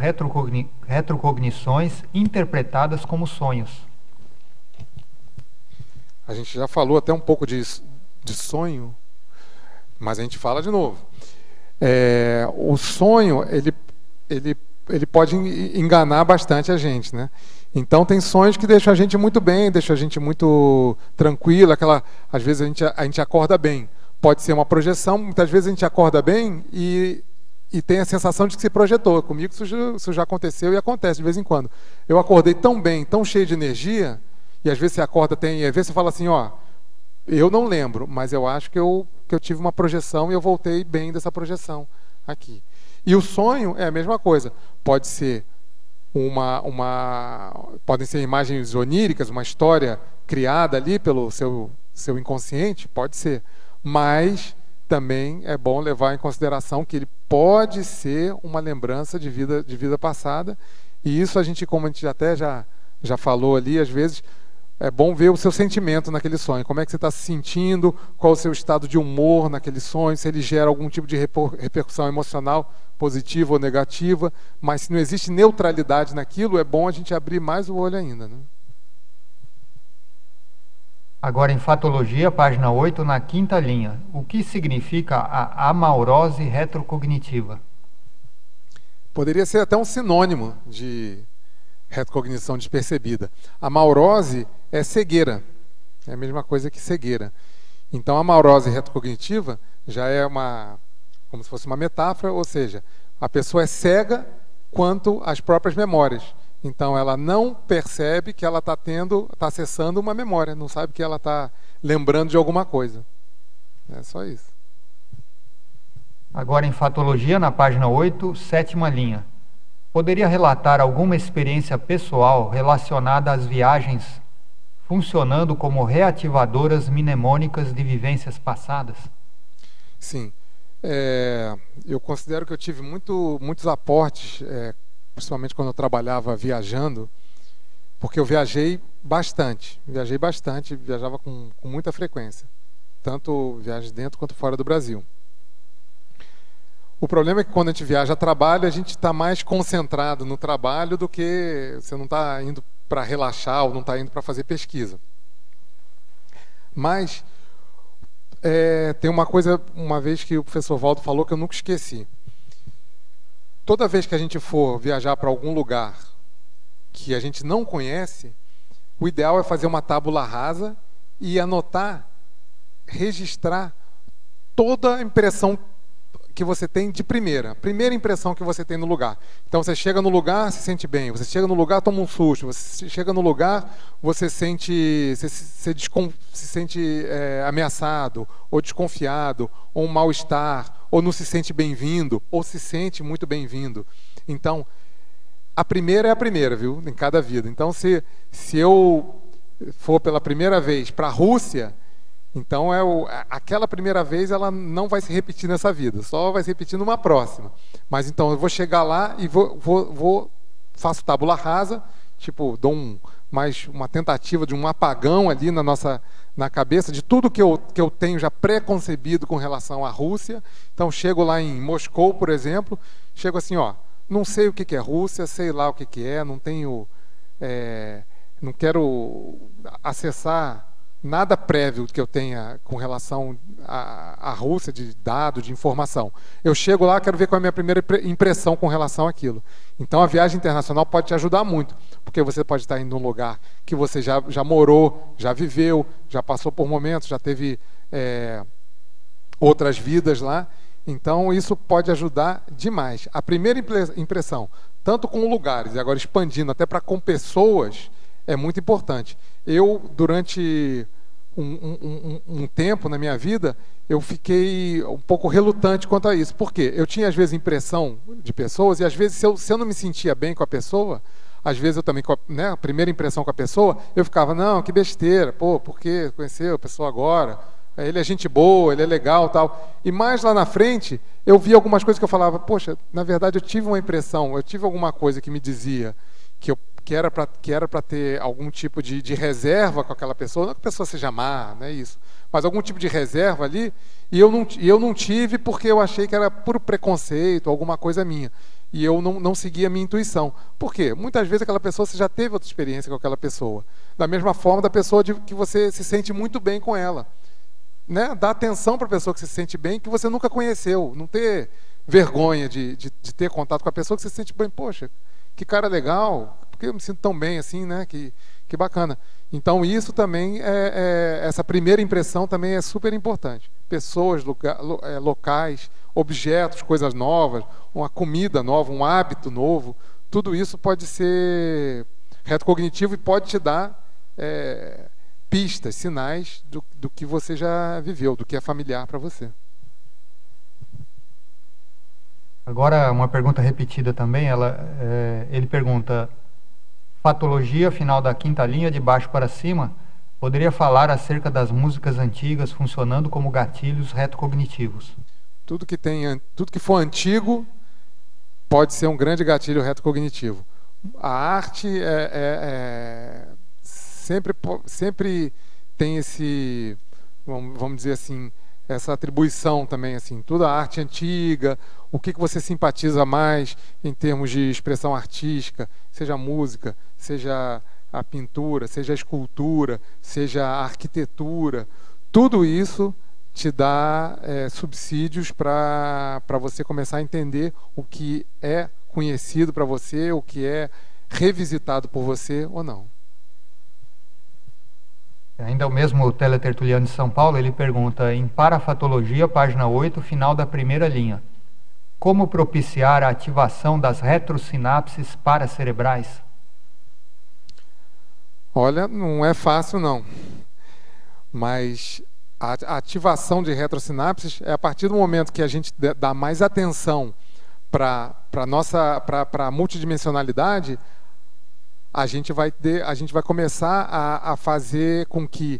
retrocognições interpretadas como sonhos? A gente já falou até um pouco de sonho, mas a gente fala de novo. O sonho, ele pode enganar bastante a gente, né? Então tem sonhos que deixam a gente muito bem, deixam a gente muito tranquilo, às vezes a gente acorda bem. Pode ser uma projeção, muitas vezes a gente acorda bem e tem a sensação de que se projetou. Comigo isso já aconteceu e acontece de vez em quando. Eu acordei tão bem, tão cheio de energia, e às vezes você acorda, e às vezes você fala assim, eu não lembro, mas eu acho que eu tive uma projeção e eu voltei bem dessa projeção aqui. E o sonho é a mesma coisa. Pode ser podem ser imagens oníricas, uma história criada ali pelo seu inconsciente, pode ser. Mas também é bom levar em consideração que ele pode ser uma lembrança de vida passada. E isso como a gente até já falou ali, às vezes é bom ver o seu sentimento naquele sonho. Como é que você está se sentindo, qual o seu estado de humor naquele sonho, se ele gera algum tipo de repercussão emocional positiva ou negativa, mas se não existe neutralidade naquilo, é bom a gente abrir mais o olho ainda, né? Agora em Fatologia, página 8, na quinta linha. O que significa a amaurose retrocognitiva? Poderia ser até um sinônimo de retrocognição despercebida. Amaurose é cegueira, é a mesma coisa que cegueira. Então a amaurose retrocognitiva já é como se fosse uma metáfora, ou seja, a pessoa é cega quanto as próprias memórias. Então, ela não percebe que ela está acessando uma memória, não sabe que ela está lembrando de alguma coisa. É só isso. Agora, em fatologia, na página 8, 7ª linha. Poderia relatar alguma experiência pessoal relacionada às viagens, funcionando como reativadoras mnemônicas de vivências passadas? Sim. Eu considero que eu tive muitos aportes, principalmente quando eu trabalhava viajando, porque eu viajei bastante, viajava com muita frequência, tanto viagens dentro quanto fora do Brasil. O problema é que quando a gente viaja a trabalho, a gente está mais concentrado no trabalho do que você não está indo para relaxar ou não está indo para fazer pesquisa. Mas tem uma coisa, uma vez que o professor Valdo falou, que eu nunca esqueci. Toda vez que a gente for viajar para algum lugar que a gente não conhece, o ideal é fazer uma tábula rasa e anotar, registrar toda a impressão que você tem de primeira impressão que você tem no lugar. Então você chega no lugar, se sente bem, você chega no lugar, toma um susto, você chega no lugar, você se sente ameaçado, ou desconfiado, ou um mal-estar, ou não se sente bem-vindo, ou se sente muito bem-vindo. Então, a primeira é a primeira, viu? Em cada vida. Então, se eu for pela primeira vez para a Rússia, então aquela primeira vez ela não vai se repetir nessa vida, só vai se repetir numa próxima. Mas então eu vou chegar lá e faço tábula rasa, tipo, dou mais uma tentativa de um apagão ali na cabeça de tudo que eu tenho já pré-concebido com relação à Rússia. Então chego lá em Moscou, por exemplo, chego assim, não sei o que é Rússia, sei lá o que é, não quero acessar nada prévio que eu tenha com relação à Rússia, de dado, de informação. Eu chego lá, quero ver qual é a minha primeira impressão com relação àquilo. Então a viagem internacional pode te ajudar muito, porque você pode estar indo num lugar que você já morou, já viveu, já passou por momentos, já teve outras vidas lá. Então isso pode ajudar demais. A primeira impressão, tanto com lugares, e agora expandindo até com pessoas, é muito importante. Eu, durante um tempo na minha vida, eu fiquei um pouco relutante quanto a isso. Por quê? Eu tinha, às vezes, impressão de pessoas, e às vezes, se eu não me sentia bem com a pessoa, às vezes eu também, a primeira impressão com a pessoa, eu ficava, não, que besteira, por que conheceu a pessoa agora? Ele é gente boa, ele é legal, tal. E mais lá na frente, eu vi algumas coisas que eu falava, poxa, na verdade eu tive uma impressão, eu tive alguma coisa que me dizia que era para ter algum tipo de reserva com aquela pessoa, não que a pessoa seja má, não é isso, mas algum tipo de reserva ali, e eu não tive porque eu achei que era puro preconceito, alguma coisa minha, e eu não seguia a minha intuição. Por quê? Muitas vezes aquela pessoa, você já teve outra experiência com aquela pessoa, da mesma forma da pessoa que você se sente muito bem com ela, né? Dá atenção para a pessoa que se sente bem, que você nunca conheceu, não ter vergonha de ter contato com a pessoa que você se sente bem, poxa, que cara legal, porque eu me sinto tão bem assim, né? Que bacana. Então isso também essa primeira impressão também é super importante. Pessoas, locais, objetos, coisas novas, uma comida nova, um hábito novo, tudo isso pode ser retrocognitivo e pode te dar pistas, sinais do que você já viveu, do que é familiar para você. Agora, uma pergunta repetida também, ele pergunta, fatologia, final da 5ª linha, de baixo para cima, poderia falar acerca das músicas antigas funcionando como gatilhos retrocognitivos? Tudo que for antigo pode ser um grande gatilho retrocognitivo. A arte sempre tem esse, vamos dizer assim, essa atribuição também, assim, toda a arte antiga, o que você simpatiza mais em termos de expressão artística, seja a música, seja a pintura, seja a escultura, seja a arquitetura, tudo isso te dá subsídios para você começar a entender o que é conhecido para você, o que é revisitado por você ou não. Ainda o mesmo teletertuliano de São Paulo, ele pergunta, em parafatologia, página 8, final da 1ª linha, como propiciar a ativação das retrosinapses paracerebrais? Olha, não é fácil não, mas a ativação de retrosinapses é a partir do momento que a gente dá mais atenção para a multidimensionalidade, a gente vai começar a fazer com que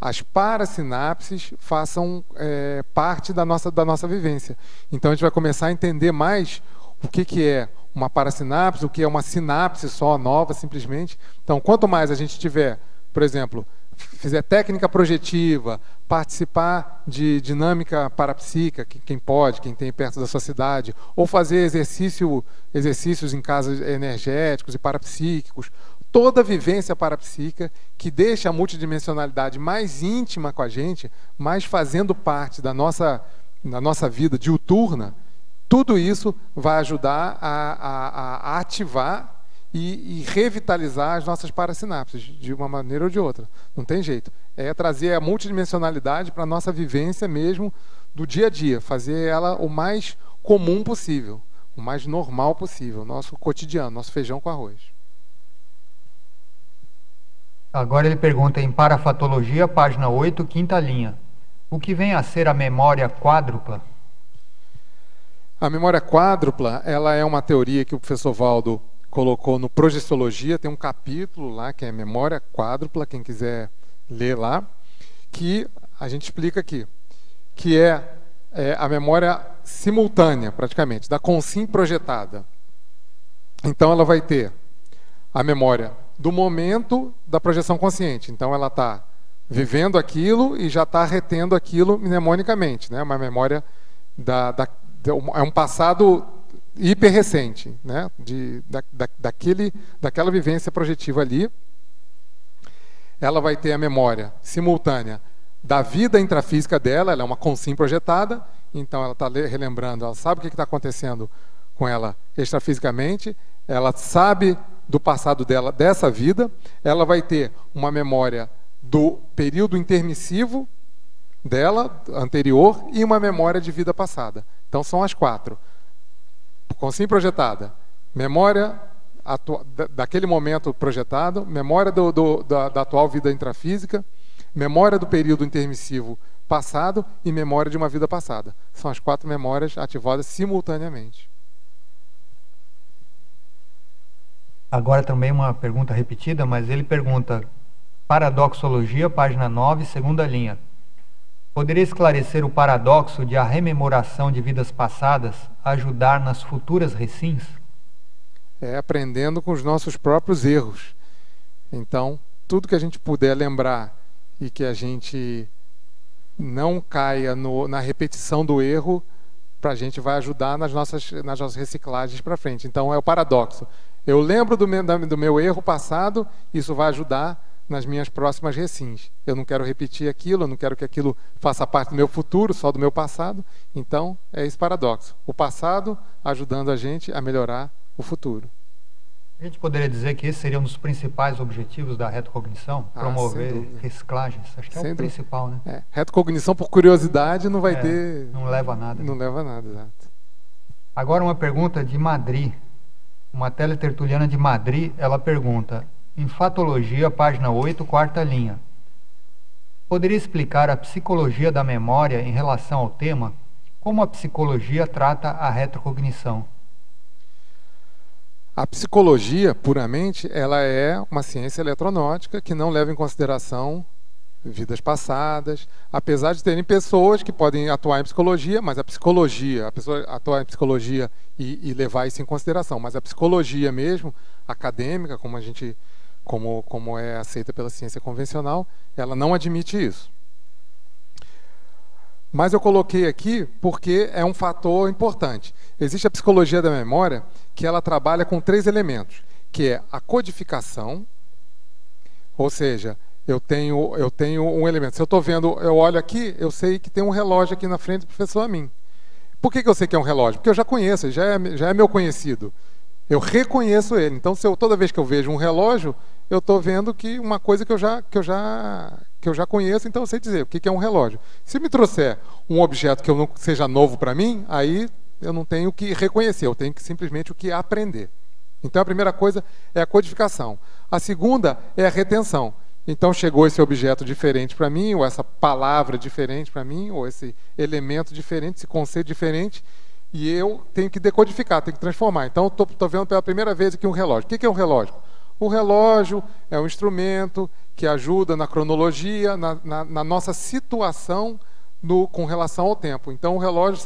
as parasinapses façam parte da nossa vivência. Então a gente vai começar a entender mais o que é uma parasinapse, o que é uma sinapse só nova, simplesmente. Então, quanto mais a gente tiver, por exemplo, fizer técnica projetiva, participar de dinâmica parapsíquica, quem pode, quem tem perto da sua cidade, ou fazer exercícios em casas energéticos e parapsíquicos, toda vivência parapsíquica que deixa a multidimensionalidade mais íntima com a gente, mais fazendo parte da nossa vida diuturna, tudo isso vai ajudar a ativar e revitalizar as nossas parasinapses, de uma maneira ou de outra. Não tem jeito. É trazer a multidimensionalidade para a nossa vivência mesmo do dia a dia, fazer ela o mais comum possível, o mais normal possível, nosso cotidiano, nosso feijão com arroz. Agora ele pergunta em Parafatologia, página 8, quinta linha. O que vem a ser a memória quádrupla? A memória quádrupla, ela é uma teoria que o professor Valdo colocou no Projeciologia, tem um capítulo lá que é Memória Quádrupla, quem quiser ler lá, que a gente explica aqui, que é a memória simultânea, praticamente, da consim projetada. Então ela vai ter a memória do momento da projeção consciente. Então ela está vivendo aquilo e já está retendo aquilo mnemonicamente, né? Uma memória é um passado hiper recente, né? Daquela vivência projetiva ali. Ela vai ter a memória simultânea da vida intrafísica dela, ela é uma consim projetada, então ela está relembrando, ela sabe o que está acontecendo com ela extrafisicamente, ela sabe do passado dela, dessa vida, ela vai ter uma memória do período intermissivo dela, anterior, e uma memória de vida passada. Então são as 4. Consim projetada, memória daquele momento projetado, memória da atual vida intrafísica, memória do período intermissivo passado e memória de uma vida passada. São as 4 memórias ativadas simultaneamente. Agora também uma pergunta repetida, mas ele pergunta, Paradoxologia, página 9, segunda linha. Poderia esclarecer o paradoxo de a rememoração de vidas passadas ajudar nas futuras recins? É aprendendo com os nossos próprios erros. Então, tudo que a gente puder lembrar e que a gente não caia na repetição do erro, para a gente vai ajudar nas nossas reciclagens para frente. Então, é o paradoxo. Eu lembro do meu erro passado, isso vai ajudar nas minhas próximas recins. Eu não quero repetir aquilo, eu não quero que aquilo faça parte do meu futuro, só do meu passado. Então, é esse paradoxo. O passado ajudando a gente a melhorar o futuro. A gente poderia dizer que esse seria um dos principais objetivos da retrocognição? Promover reciclagens? Acho que é o principal, né? Retrocognição por curiosidade não vai ter... Não leva a nada. Não leva a nada, exato. Agora uma pergunta de Madrid. Uma teletertuliana de Madrid, ela pergunta, em Fatologia, página 8, quarta linha. Poderia explicar a psicologia da memória em relação ao tema? Como a psicologia trata a retrocognição? A psicologia, puramente, ela é uma ciência eletronótica que não leva em consideração vidas passadas, apesar de terem pessoas que podem atuar em psicologia, mas a pessoa atuar em psicologia e levar isso em consideração, mas a psicologia mesmo, acadêmica, como é aceita pela ciência convencional, ela não admite isso. Mas eu coloquei aqui porque é um fator importante. Existe a psicologia da memória que ela trabalha com 3 elementos, que é a codificação, ou seja, eu tenho um elemento. Se eu estou vendo, eu olho aqui, eu sei que tem um relógio aqui na frente do professor Amin. Por que eu sei que é um relógio? Porque eu já conheço, já é meu conhecido. Eu reconheço ele. Então, toda vez que eu vejo um relógio, eu estou vendo que uma coisa que eu já conheço, então eu sei dizer o que é um relógio. Se me trouxer um objeto que eu não seja novo para mim, aí eu não tenho que reconhecer, eu tenho que simplesmente o que aprender. Então a primeira coisa é a codificação. A segunda é a retenção. Então chegou esse objeto diferente para mim, ou essa palavra diferente para mim, ou esse elemento diferente, esse conceito diferente, e eu tenho que decodificar, tenho que transformar. Então estou vendo pela primeira vez aqui um relógio. O que é um relógio? O relógio é um instrumento que ajuda na cronologia, na nossa situação com relação ao tempo. Então o relógio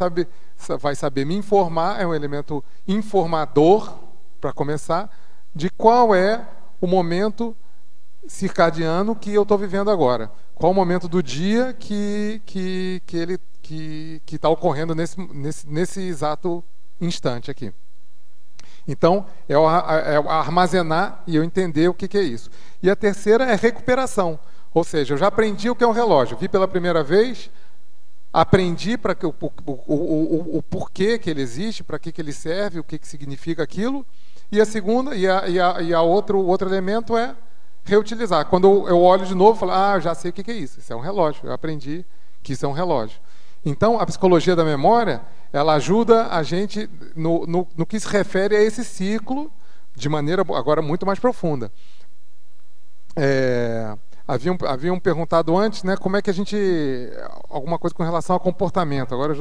vai saber me informar, é um elemento informador, para começar, de qual é o momento circadiano que eu estou vivendo agora. Qual o momento do dia que está ocorrendo nesse exato instante aqui. Então, é armazenar e eu entender o que é isso. E a terceira é recuperação. Ou seja, eu já aprendi o que é um relógio. Vi pela primeira vez, aprendi o porquê que ele existe, para que ele serve, o que significa aquilo. E a segunda, o outro elemento é reutilizar. Quando eu olho de novo, eu falo, já sei o que é isso. Isso é um relógio. Eu aprendi que isso é um relógio. Então, a psicologia da memória, ela ajuda a gente no que se refere a esse ciclo, de maneira agora muito mais profunda. Haviam perguntado antes, né, como é que a gente... Alguma coisa com relação ao comportamento, agora eu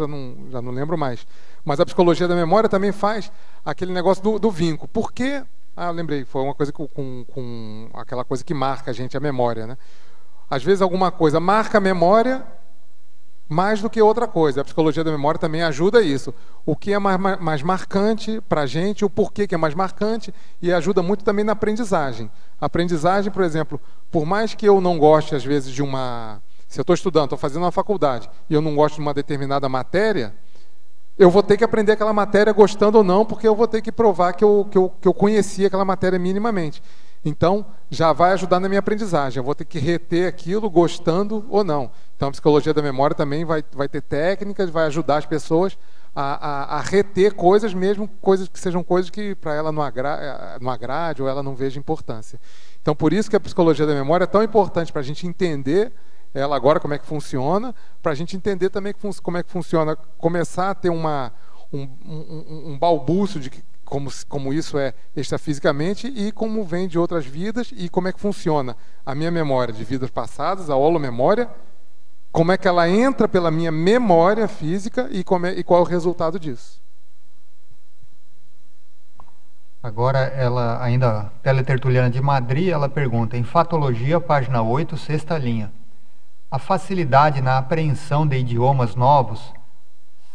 já não lembro mais. Mas a psicologia da memória também faz aquele negócio do vínculo. Por quê? Eu lembrei, foi uma coisa com aquela coisa que marca a gente, a memória, né? Às vezes alguma coisa marca a memória mais do que outra coisa. A psicologia da memória também ajuda isso. O que é mais marcante para a gente, o porquê que é mais marcante, e ajuda muito também na aprendizagem. A aprendizagem, por exemplo, por mais que eu não goste, às vezes, se eu estou estudando, estou fazendo uma faculdade, e eu não gosto de uma determinada matéria, eu vou ter que aprender aquela matéria gostando ou não, porque eu vou ter que provar que eu conhecia aquela matéria minimamente. Então, já vai ajudar na minha aprendizagem. Eu vou ter que reter aquilo gostando ou não. Então, a psicologia da memória também vai ter técnicas, vai ajudar as pessoas a reter coisas, mesmo coisas que sejam coisas que para ela não agrade ou ela não veja importância. Então, por isso que a psicologia da memória é tão importante para a gente entender ela agora, como é que funciona, para a gente entender também como é que funciona, começar a ter um balbúcio de como isso é extrafisicamente e como vem de outras vidas e como é que funciona a minha memória de vidas passadas, a holomemória, como é que ela entra pela minha memória física e qual é o resultado disso. Agora, ela, ainda teletertuliana de Madrid, ela pergunta, em Fatologia, página 8, sexta linha, a facilidade na apreensão de idiomas novos,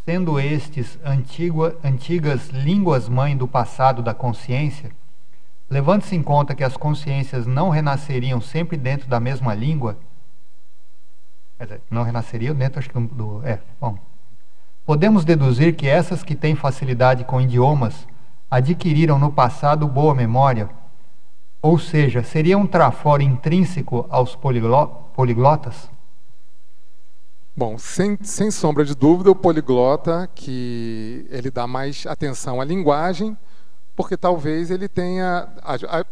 sendo estes antigas línguas-mãe do passado da consciência, levando-se em conta que as consciências não renasceriam sempre dentro da mesma língua, quer dizer, não renasceriam dentro, acho que bom, podemos deduzir que essas que têm facilidade com idiomas adquiriram no passado boa memória, ou seja, seria um trafora intrínseco aos poliglotas? Bom, sem sombra de dúvida, o poliglota, que ele dá mais atenção à linguagem, porque talvez ele tenha...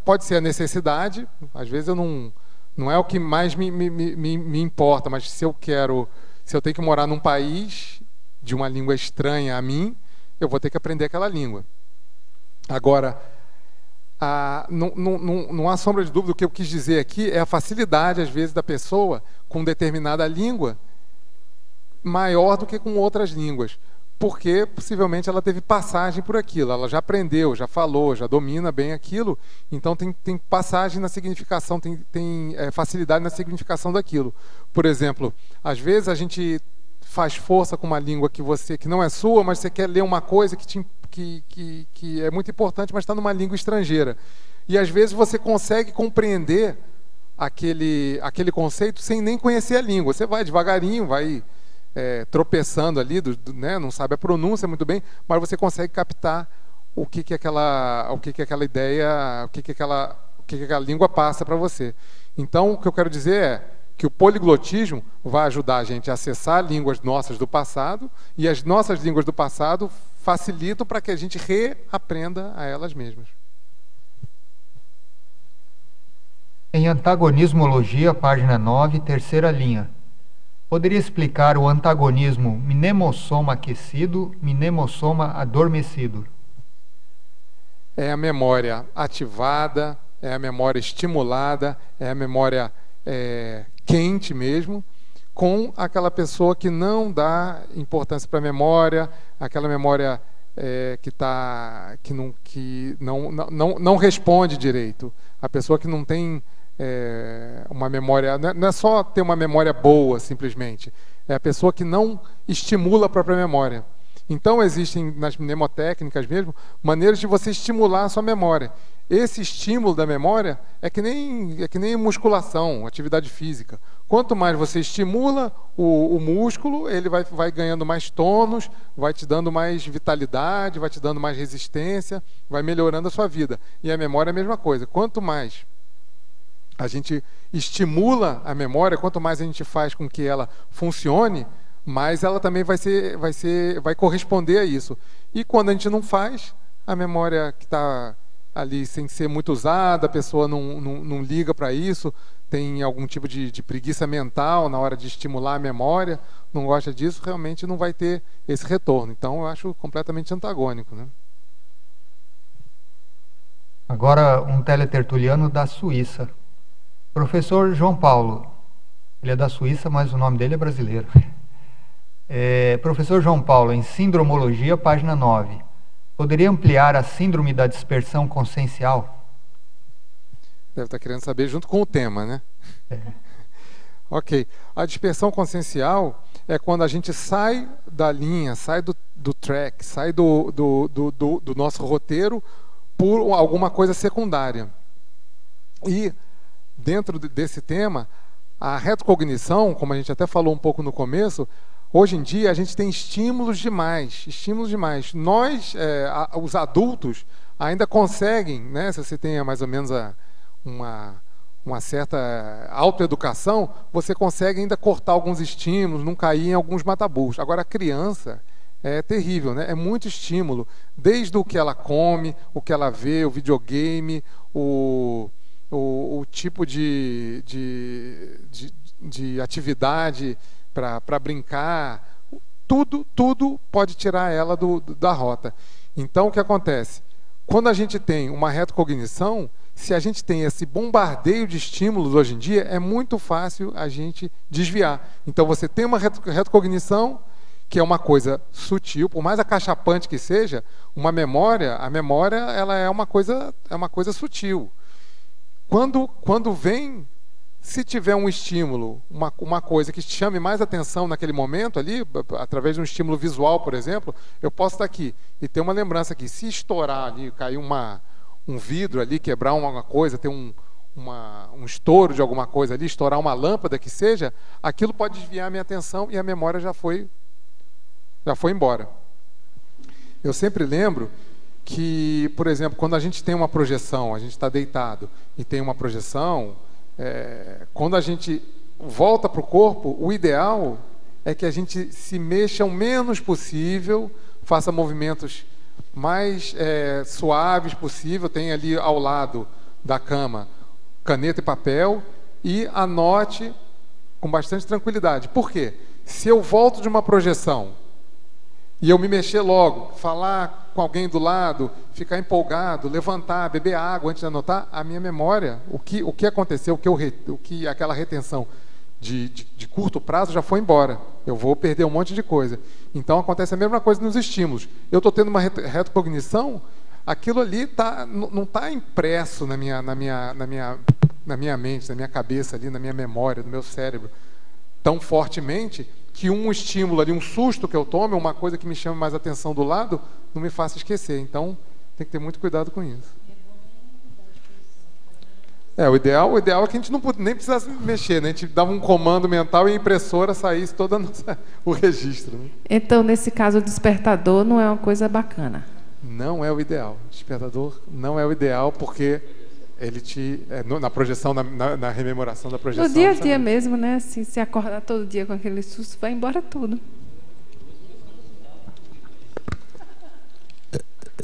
Pode ser a necessidade, às vezes eu não é o que mais me importa, mas se eu tenho que morar num país de uma língua estranha a mim, eu vou ter que aprender aquela língua. Agora, não há sombra de dúvida, o que eu quis dizer aqui é a facilidade, às vezes, da pessoa com determinada língua maior do que com outras línguas, porque possivelmente ela teve passagem por aquilo, ela já aprendeu, já falou, já domina bem aquilo, então tem passagem na significação, tem facilidade na significação daquilo. Por exemplo, às vezes a gente faz força com uma língua que não é sua, mas você quer ler uma coisa que é muito importante, mas está numa língua estrangeira. E às vezes você consegue compreender aquele conceito sem nem conhecer a língua. Você vai devagarinho, vai tropeçando ali, né, não sabe a pronúncia muito bem, mas você consegue captar o que aquela ideia, o que aquela língua passa para você. Então, o que eu quero dizer é que o poliglotismo vai ajudar a gente a acessar línguas nossas do passado, e as nossas línguas do passado facilitam para que a gente reaprenda a elas mesmas. Em Antagonismologia, página 9, terceira linha. poderia explicar o antagonismo mnemossoma aquecido, mnemossoma adormecido? É a memória ativada, é a memória estimulada, é a memória quente mesmo, com aquela pessoa que não dá importância para a memória, aquela memória que não responde direito, a pessoa que não tem uma memória, não é só ter uma memória boa simplesmente, é a pessoa que não estimula a própria memória. Então existem nas mnemotécnicas mesmo maneiras de você estimular a sua memória. Esse estímulo da memória é que nem musculação, atividade física. Quanto mais você estimula o músculo, ele vai ganhando mais tônus, vai te dando mais vitalidade, vai te dando mais resistência, vai melhorando a sua vida. E a memória é a mesma coisa. Quanto mais a gente estimula a memória, quanto mais a gente faz com que ela funcione, mais ela também vai corresponder a isso. E quando a gente não faz, a memória que está ali sem ser muito usada, a pessoa não liga para isso, tem algum tipo de preguiça mental na hora de estimular a memória, não gosta disso, realmente não vai ter esse retorno. Então eu acho completamente antagônico, né? Agora um teletertuliano da Suíça. Professor João Paulo, ele é da Suíça, mas o nome dele é brasileiro. Professor João Paulo, em Sindromologia, página 9, poderia ampliar a síndrome da dispersão consciencial? Deve estar querendo saber junto com o tema, né? Ok. A dispersão consciencial é quando a gente sai da linha, sai do track, sai do nosso roteiro por alguma coisa secundária. E, dentro desse tema, a retrocognição, como a gente até falou um pouco no começo, hoje em dia a gente tem estímulos demais. Nós, os adultos, ainda conseguem, né, se você tem mais ou menos uma certa autoeducação, você consegue ainda cortar alguns estímulos, não cair em alguns mataburros. Agora a criança é terrível, né? É muito estímulo, desde o que ela come, o que ela vê, o videogame, o tipo de atividade para brincar, tudo pode tirar ela da rota. Então o que acontece? Quando a gente tem uma retrocognição, se a gente tem esse bombardeio de estímulos hoje em dia, é muito fácil a gente desviar. Então você tem uma retrocognição, que é uma coisa sutil, por mais acachapante que seja, a memória ela é uma coisa sutil. Quando vem, se tiver um estímulo, uma coisa que chame mais atenção naquele momento ali, através de um estímulo visual, por exemplo, eu posso estar aqui e ter uma lembrança aqui. Se estourar ali, cair um vidro ali, quebrar alguma coisa, ter um estouro de alguma coisa ali, estourar uma lâmpada que seja, aquilo pode desviar a minha atenção e a memória já foi embora. Eu sempre lembro que, por exemplo, quando a gente tem uma projeção, a gente está deitado e tem uma projeção, quando a gente volta para o corpo, o ideal é que a gente se mexa o menos possível, faça movimentos mais suaves possível, tem ali ao lado da cama caneta e papel e anote com bastante tranquilidade. Por quê? Se eu volto de uma projeção e eu me mexer logo, falar com alguém do lado, ficar empolgado, levantar, beber água antes de anotar, a minha memória, o que aconteceu, aquela retenção de curto prazo já foi embora. Eu vou perder um monte de coisa. Então acontece a mesma coisa nos estímulos. Eu estou tendo uma retrocognição, aquilo ali não está impresso na minha mente, na minha cabeça, ali, na minha memória, no meu cérebro, tão fortemente que um estímulo ali, um susto que eu tome, uma coisa que me chame mais atenção do lado, não me faça esquecer. Então, tem que ter muito cuidado com isso. O ideal é que a gente nem precisasse mexer, né? A gente dava um comando mental e a impressora saísse todo o registro. Né? Então, nesse caso, o despertador não é uma coisa bacana? Não é o ideal. O despertador não é o ideal porque ele na projeção, na rememoração da projeção. No dia a dia mesmo, né? Assim, se acordar todo dia com aquele susto, vai embora tudo.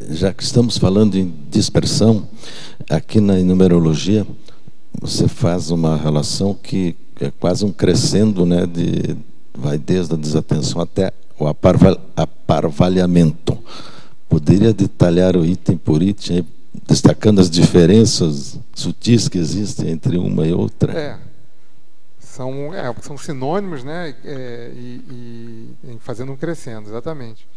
Já que estamos falando em dispersão, aqui na numerologia, você faz uma relação que é quase um crescendo, né, vai desde a desatenção até o aparvalhamento. Poderia detalhar o item por item, destacando as diferenças sutis que existem entre uma e outra? São sinônimos, né? E fazendo um crescendo, exatamente.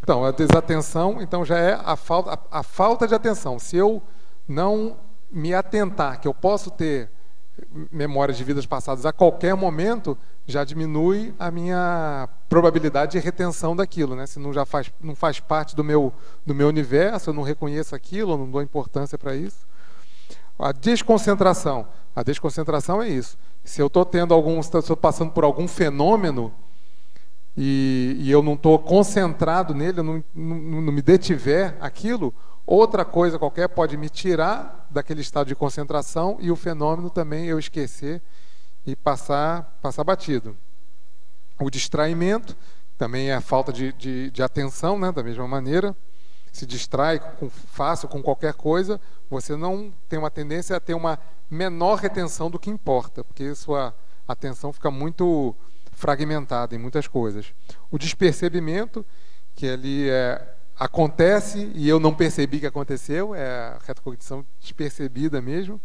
Então, a desatenção, então, já é a falta de atenção. Se eu não me atentar, que eu posso ter memórias de vidas passadas a qualquer momento, já diminui a minha probabilidade de retenção daquilo, né? Se não faz parte do meu universo, eu não reconheço aquilo, eu não dou importância para isso. A desconcentração é isso. Se eu estou passando por algum fenômeno e eu não estou concentrado nele, eu não me detiver aquilo, outra coisa qualquer pode me tirar daquele estado de concentração e o fenômeno também eu esquecer e passar batido. O distraimento também é a falta de atenção, né? Da mesma maneira. Se distrai fácil com qualquer coisa, você não tem uma tendência a ter uma menor retenção do que importa, porque sua atenção fica muito fragmentada em muitas coisas. O despercebimento, que ali acontece e eu não percebi que aconteceu, é a retrocognição despercebida mesmo.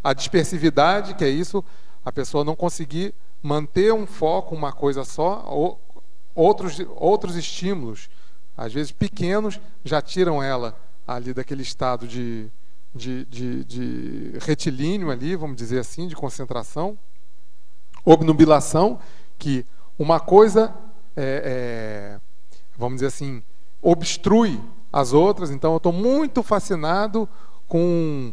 A dispersividade, que é isso, a pessoa não conseguir manter um foco, uma coisa só, ou outros estímulos, às vezes pequenos, já tiram ela ali daquele estado de retilíneo ali, vamos dizer assim, de concentração. Obnubilação, que uma coisa, vamos dizer assim, obstrui as outras. Então eu estou muito fascinado com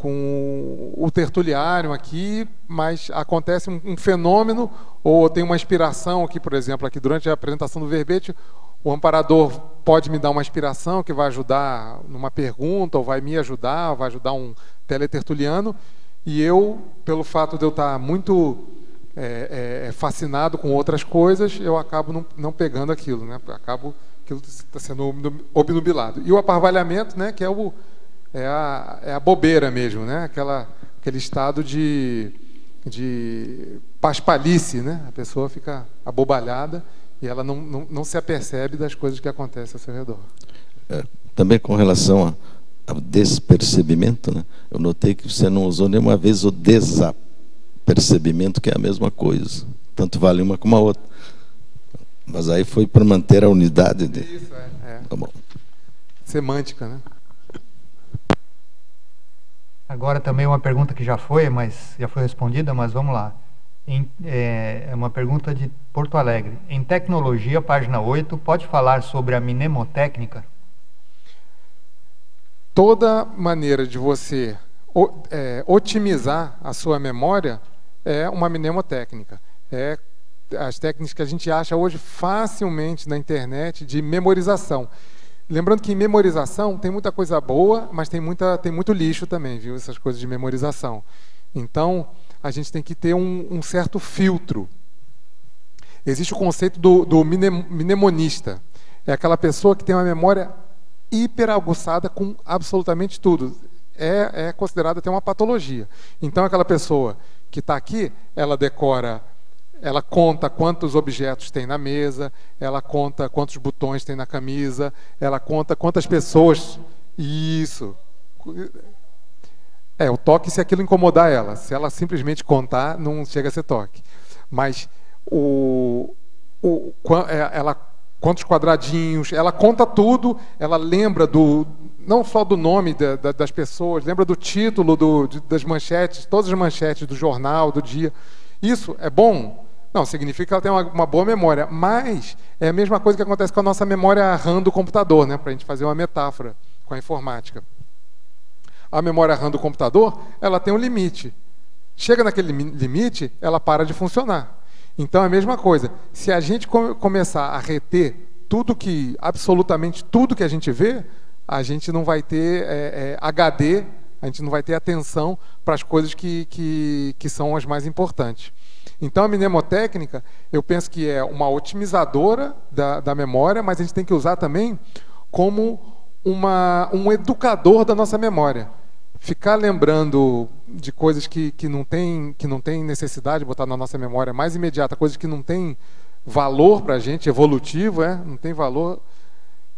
o tertuliário aqui, mas acontece um fenômeno, ou tem uma inspiração aqui, por exemplo, aqui durante a apresentação do verbete, o amparador pode me dar uma inspiração que vai ajudar numa pergunta, ou vai me ajudar, ou vai ajudar um teletertuliano, e eu, pelo fato de eu estar muito fascinado com outras coisas, eu acabo não pegando aquilo, né? Aquilo está sendo obnubilado. E o aparvalhamento, né, que é a bobeira mesmo, né? Aquele estado de paspalice, né? A pessoa fica abobalhada e ela não se apercebe das coisas que acontecem ao seu redor. Também com relação ao despercebimento, né? Eu notei que você não usou nenhuma vez o desapercebimento, que é a mesma coisa. Tanto vale uma como a outra. Mas aí foi para manter a unidade. Isso, Tá bom. Semântica, né? Agora também uma pergunta que já foi respondida, mas vamos lá. É uma pergunta de Porto Alegre. Em Tecnologia, página 8, pode falar sobre a mnemotécnica? Toda maneira de você otimizar a sua memória é uma mnemotécnica. É as técnicas que a gente acha hoje facilmente na internet de memorização. Lembrando que em memorização tem muita coisa boa, mas tem muito lixo também, viu? Essas coisas de memorização. Então, a gente tem que ter um certo filtro. Existe o conceito do mnemonista. É aquela pessoa que tem uma memória hiperaguçada com absolutamente tudo. É considerada até uma patologia. Então, aquela pessoa que está aqui, ela decora, ela conta quantos objetos tem na mesa, ela conta quantos botões tem na camisa, ela conta quantas pessoas... Isso. O toque se aquilo incomodar ela. Se ela simplesmente contar, não chega a ser toque. Mas ela quantos quadradinhos, ela conta tudo, ela lembra não só do nome das pessoas, lembra do título das manchetes, todas as manchetes do jornal, do dia. Isso é bom? Não, significa que ela tem uma boa memória, mas é a mesma coisa que acontece com a nossa memória RAM do computador, né? Para a gente fazer uma metáfora com a informática. A memória RAM do computador, ela tem um limite. Chega naquele limite, ela para de funcionar. Então é a mesma coisa. Se a gente começar a reter absolutamente tudo que a gente vê, a gente não vai ter HD, a gente não vai ter atenção para as coisas que são as mais importantes. Então a mnemotécnica, eu penso que é uma otimizadora da memória, mas a gente tem que usar também como um educador da nossa memória. Ficar lembrando de coisas que não tem necessidade de botar na nossa memória mais imediata, coisas que não tem valor para a gente, evolutivo, não tem valor,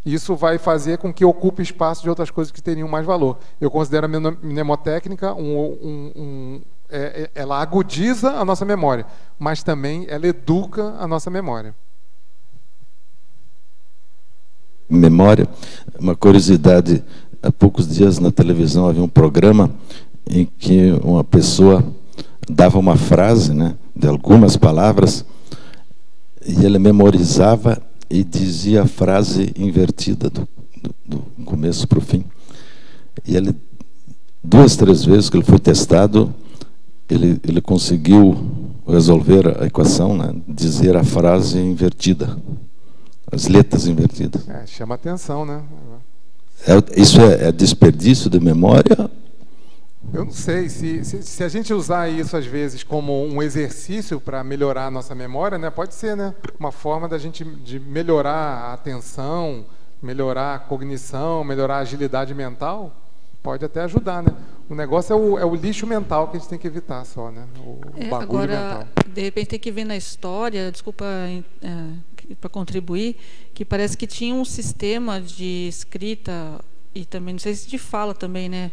isso vai fazer com que ocupe espaço de outras coisas que teriam mais valor. Eu considero a mnemotécnica ela agudiza a nossa memória, mas também ela educa a nossa memória. Memória, uma curiosidade, há poucos dias na televisão havia um programa em que uma pessoa dava uma frase, né, de algumas palavras, e ele memorizava e dizia a frase invertida do começo para o fim. E ele, 2, 3 vezes que ele foi testado, ele conseguiu resolver a equação, né, dizer a frase invertida, as letras invertidas. Chama atenção, né? Isso é desperdício de memória? Eu não sei, se a gente usar isso às vezes como um exercício para melhorar a nossa memória, né, pode ser, né, uma forma da gente de melhorar a atenção, melhorar a cognição, melhorar a agilidade mental, pode até ajudar, né? O negócio é o lixo mental que a gente tem que evitar só, né? O bagulho mental. De repente tem que ver na história, desculpa para contribuir, que parece que tinha um sistema de escrita e também, não sei se de fala também, né?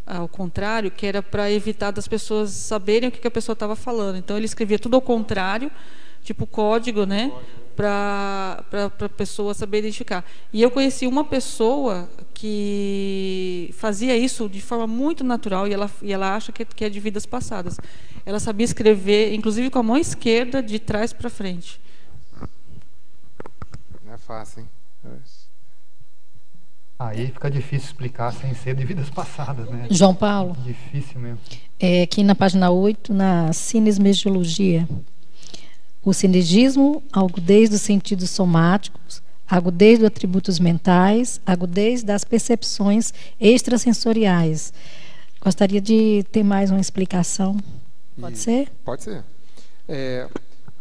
Ao contrário, que era para evitar das pessoas saberem o que a pessoa estava falando. Então ele escrevia tudo ao contrário, tipo código, né? Para a pessoa saber identificar. E eu conheci uma pessoa que fazia isso de forma muito natural e ela acha que é de vidas passadas. Ela sabia escrever, inclusive com a mão esquerda, de trás para frente. Não é fácil, hein? Aí fica difícil explicar sem ser de vidas passadas, né? João Paulo. Difícil mesmo. Aqui na página 8, na cinesmesiologia. O sinergismo, agudez dos sentidos somáticos, agudez dos atributos mentais, agudez das percepções extrasensoriais. Gostaria de ter mais uma explicação. Pode ser? Pode ser.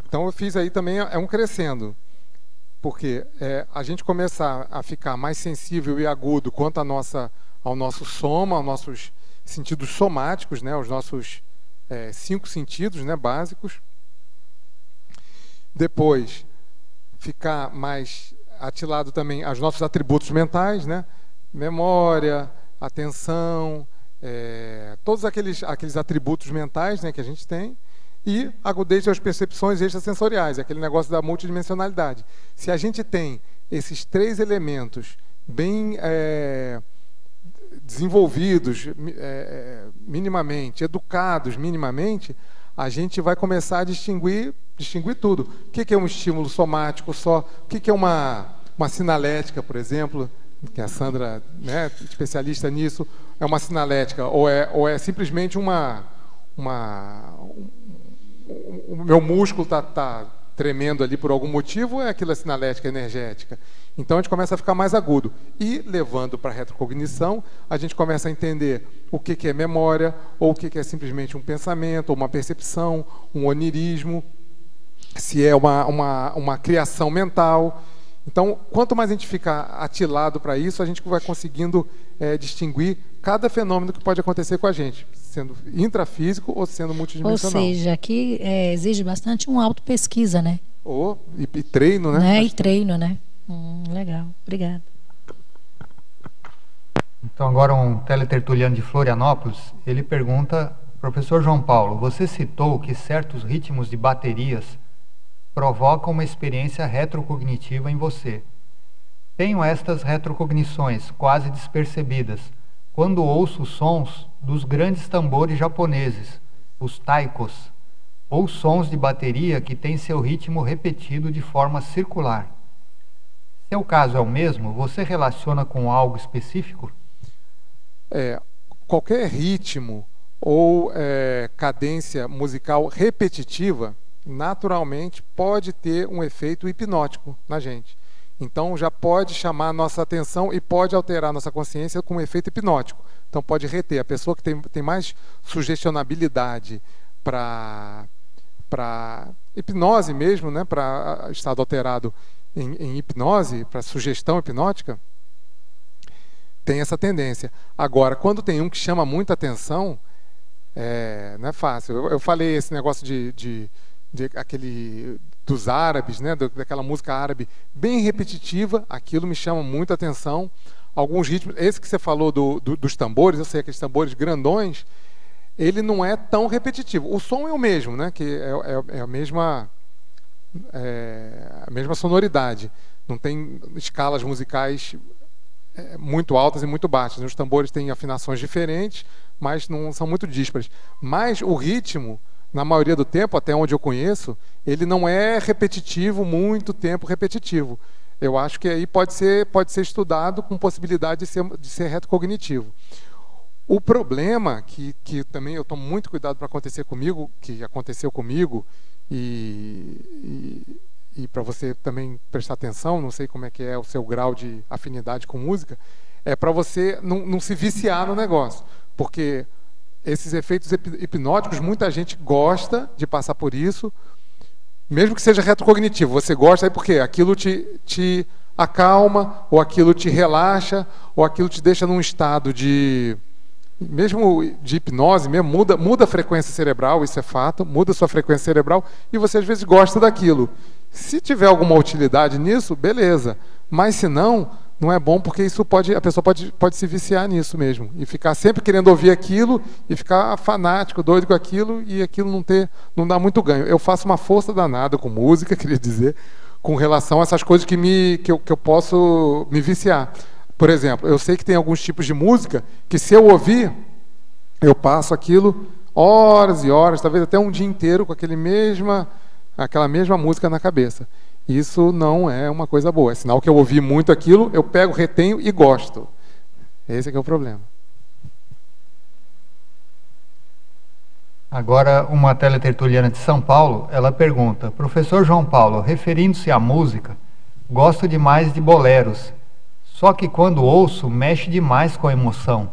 Então eu fiz aí também, um crescendo. Porque a gente começar a ficar mais sensível e agudo quanto ao nosso soma, aos nossos sentidos somáticos, né, aos nossos 5 sentidos, né, básicos. Depois, ficar mais atilado também aos nossos atributos mentais, né, memória, atenção, todos aqueles atributos mentais, né, que a gente tem. E agudez das percepções extrasensoriais, aquele negócio da multidimensionalidade. Se a gente tem esses 3 elementos bem desenvolvidos minimamente, educados minimamente, a gente vai começar a distinguir tudo. O que é um estímulo somático só? O que é uma sinalética, por exemplo, que a Sandra, né, especialista nisso, é uma sinalética, ou é simplesmente o meu músculo está tremendo ali por algum motivo, ou é aquilo a sinalética energética? Então a gente começa a ficar mais agudo. E, levando para a retrocognição, a gente começa a entender o que é memória, ou o que é simplesmente um pensamento, ou uma percepção, um onirismo, se é uma criação mental. Então, quanto mais a gente ficar atilado para isso, a gente vai conseguindo distinguir cada fenômeno que pode acontecer com a gente, sendo intrafísico ou sendo multidimensional. Ou seja, aqui exige bastante uma autopesquisa, né? E treino, né? E treino, né? Legal, obrigada. Então, agora um teletertuliano de Florianópolis, ele pergunta, professor João Paulo, você citou que certos ritmos de baterias provocam uma experiência retrocognitiva em você. Tenho estas retrocognições quase despercebidas quando ouço os sons dos grandes tambores japoneses, os taikos, ou sons de bateria que têm seu ritmo repetido de forma circular. Seu caso é o mesmo? Você relaciona com algo específico? Qualquer ritmo ou cadência musical repetitiva, naturalmente, pode ter um efeito hipnótico na gente. Então, já pode chamar a nossa atenção e pode alterar a nossa consciência com um efeito hipnótico. Então, pode reter. A pessoa que tem mais sugestionabilidade para hipnose mesmo, né, para estado alterado em hipnose, para sugestão hipnótica, tem essa tendência. Agora, quando tem um que chama muita atenção, não é fácil. Eu falei esse negócio de aquele dos árabes, né, daquela música árabe bem repetitiva, aquilo me chama muita atenção. Alguns ritmos, esse que você falou dos tambores, eu sei, aqueles tambores grandões, ele não é tão repetitivo. O som é o mesmo, né, que é a mesma sonoridade. Não tem escalas musicais muito altas e muito baixas. Os tambores têm afinações diferentes, mas não são muito díspares. Mas o ritmo, na maioria do tempo, até onde eu conheço, ele não é repetitivo, muito tempo repetitivo. Eu acho que aí pode ser estudado com possibilidade de ser retrocognitivo. O problema, que também eu tomo muito cuidado para acontecer comigo, que aconteceu comigo, e para você também prestar atenção, não sei como é que é o seu grau de afinidade com música, é para você não se viciar no negócio. Porque esses efeitos hipnóticos, muita gente gosta de passar por isso, mesmo que seja retrocognitivo. Você gosta aí porque aquilo te acalma, ou aquilo te relaxa, ou aquilo te deixa num estado mesmo de hipnose, mesmo, muda a frequência cerebral, isso é fato, muda a sua frequência cerebral, e você às vezes gosta daquilo. Se tiver alguma utilidade nisso, beleza. Mas se não é bom, porque a pessoa pode se viciar nisso mesmo, e ficar sempre querendo ouvir aquilo, e ficar fanático, doido com aquilo, e aquilo não dá muito ganho. Eu faço uma força danada com música, queria dizer, com relação a essas coisas que eu posso me viciar. Por exemplo, eu sei que tem alguns tipos de música que, se eu ouvir, eu passo aquilo horas e horas, talvez até um dia inteiro, com aquela mesma música na cabeça. Isso não é uma coisa boa. É sinal que eu ouvi muito aquilo, eu pego, retenho e gosto. Esse é que é o problema. Agora, uma teletertuliana de São Paulo, ela pergunta: professor João Paulo, referindo-se à música, gosto demais de boleros. Só que quando ouço, mexe demais com a emoção.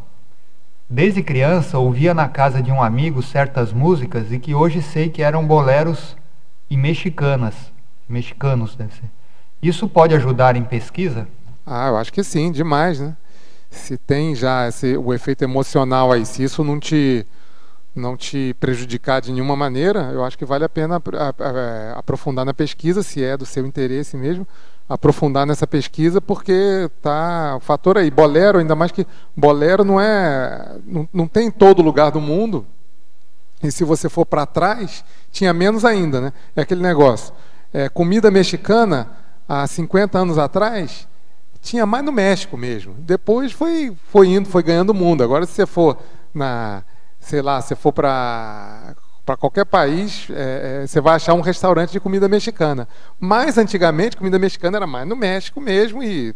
Desde criança, ouvia na casa de um amigo certas músicas e que hoje sei que eram boleros e mexicanos, deve ser. Isso pode ajudar em pesquisa? Eu acho que sim, demais, né? Se tem já o efeito emocional aí, se isso não te prejudicar de nenhuma maneira, eu acho que vale a pena aprofundar na pesquisa, se é do seu interesse mesmo, aprofundar nessa pesquisa, porque tá o fator aí. Bolero, ainda mais que bolero não tem em todo lugar do mundo, e se você for para trás, tinha menos ainda, né? É aquele negócio. Comida mexicana, há 50 anos atrás, tinha mais no México mesmo. Depois foi ganhando o mundo. Agora, se você for para qualquer país, você vai achar um restaurante de comida mexicana. Mas, antigamente, comida mexicana era mais no México mesmo e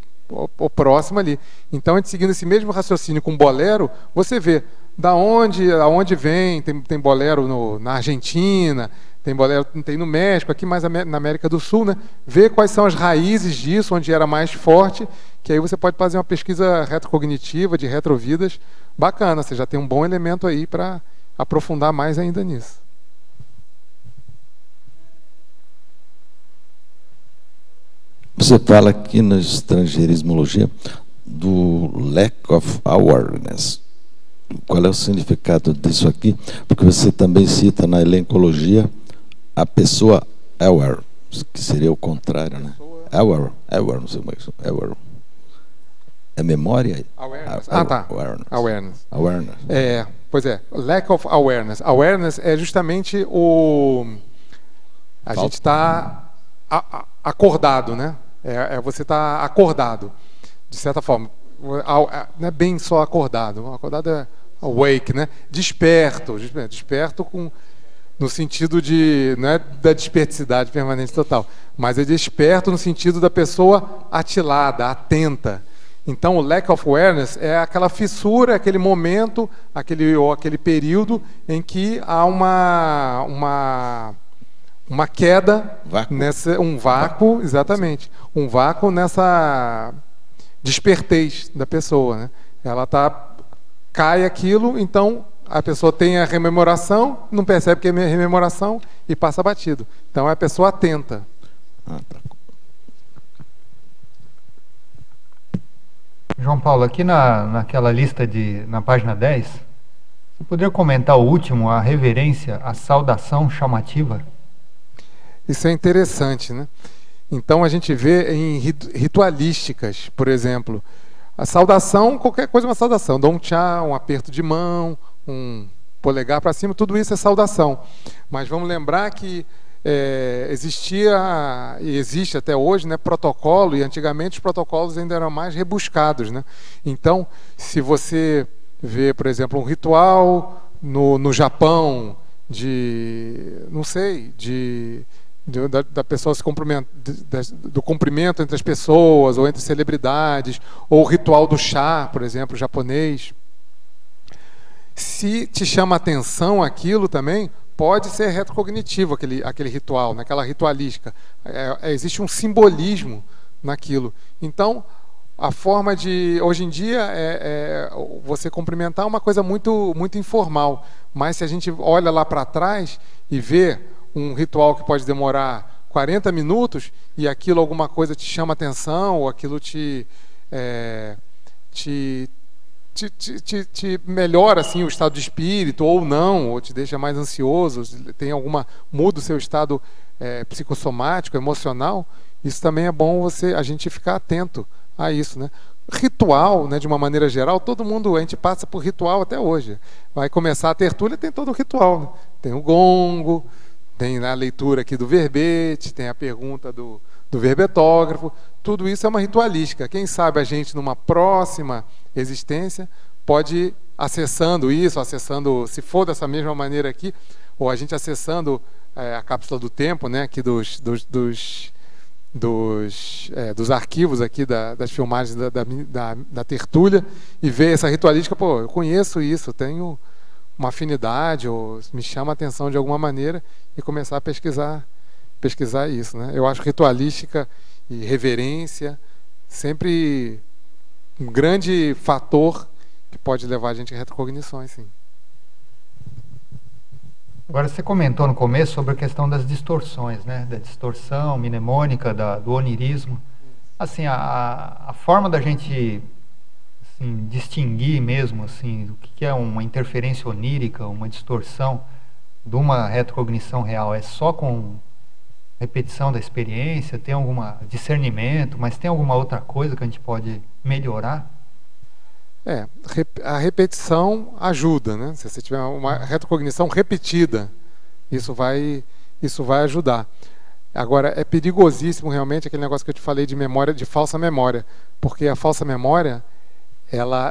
o próximo ali. Então, a gente seguindo esse mesmo raciocínio com bolero, você vê aonde vem, tem bolero na Argentina, tem bolero, tem no México, aqui mais na América do Sul, né? Vê quais são as raízes disso, onde era mais forte, que aí você pode fazer uma pesquisa retrocognitiva, de retrovidas, bacana, você já tem um bom elemento aí para aprofundar mais ainda nisso. Você fala aqui na estrangeirismologia do lack of awareness. Qual é o significado disso aqui? Porque você também cita na elencologia a pessoa aware, que seria o contrário, né? Aware, não sei como é que é. Aware. É memória? Awareness. Tá. Awareness. Pois é, lack of awareness. Awareness é justamente a gente está acordado, né? Você está acordado, de certa forma. Não é bem só acordado. Acordado é awake, né? Desperto no sentido não é da desperticidade permanente total, mas é desperto no sentido da pessoa atilada, atenta. Então, o lack of awareness é aquela fissura, aquele momento, aquele período em que há uma queda, um vácuo, exatamente, um vácuo nessa despertez da pessoa, né? Cai aquilo, então a pessoa tem a rememoração, não percebe que é rememoração e passa batido. Então é a pessoa atenta. João Paulo, aqui naquela lista na página 10, você poderia comentar o último, a reverência, a saudação chamativa? Isso é interessante, né? Então a gente vê em ritualísticas, por exemplo, a saudação, qualquer coisa é uma saudação. Dá um tchau, um aperto de mão, um polegar para cima, tudo isso é saudação. Mas vamos lembrar que existia e existe até hoje, né, protocolo, e antigamente os protocolos ainda eram mais rebuscados, né? Então, se você vê, por exemplo, um ritual no Japão não sei, da pessoa se cumprimentar, do cumprimento entre as pessoas ou entre celebridades, ou o ritual do chá, por exemplo, japonês. Se te chama atenção aquilo também, pode ser retrocognitivo aquele ritual, naquela ritualística. Existe um simbolismo naquilo. Então, a forma de... Hoje em dia, você cumprimentar uma coisa muito, muito informal. Mas se a gente olha lá para trás e vê um ritual que pode demorar 40 minutos e aquilo, alguma coisa te chama atenção, ou aquilo te melhora assim, o estado de espírito, ou não, ou te deixa mais ansioso, muda o seu estado psicossomático, emocional, isso também é bom a gente ficar atento a isso, né? Ritual, né, de uma maneira geral, a gente passa por ritual até hoje. Vai começar a tertúlia, tem todo um ritual, né? Tem o gongo, tem a leitura aqui do verbete, tem a pergunta do verbetógrafo, tudo isso é uma ritualística. Quem sabe a gente, numa próxima existência, pode ir acessando, se for dessa mesma maneira aqui, ou a gente acessando a cápsula do tempo, né, aqui dos arquivos aqui das filmagens da tertúlia, e ver essa ritualística, eu conheço isso, tenho uma afinidade, ou me chama a atenção de alguma maneira, e começar a pesquisar isso, né? Eu acho ritualística e reverência sempre um grande fator que pode levar a gente a retrocognições, sim. Agora, você comentou no começo sobre a questão das distorções, né? Da distorção mnemônica, do onirismo. Assim, a forma da gente assim, distinguir mesmo assim, o que é uma interferência onírica, uma distorção de uma retrocognição real, é só com repetição da experiência, tem algum discernimento, mas tem alguma outra coisa que a gente pode melhorar? A repetição ajuda, né? Se você tiver uma retrocognição repetida, isso vai ajudar. Agora, é perigosíssimo realmente aquele negócio que eu te falei de memória, de falsa memória, porque a falsa memória,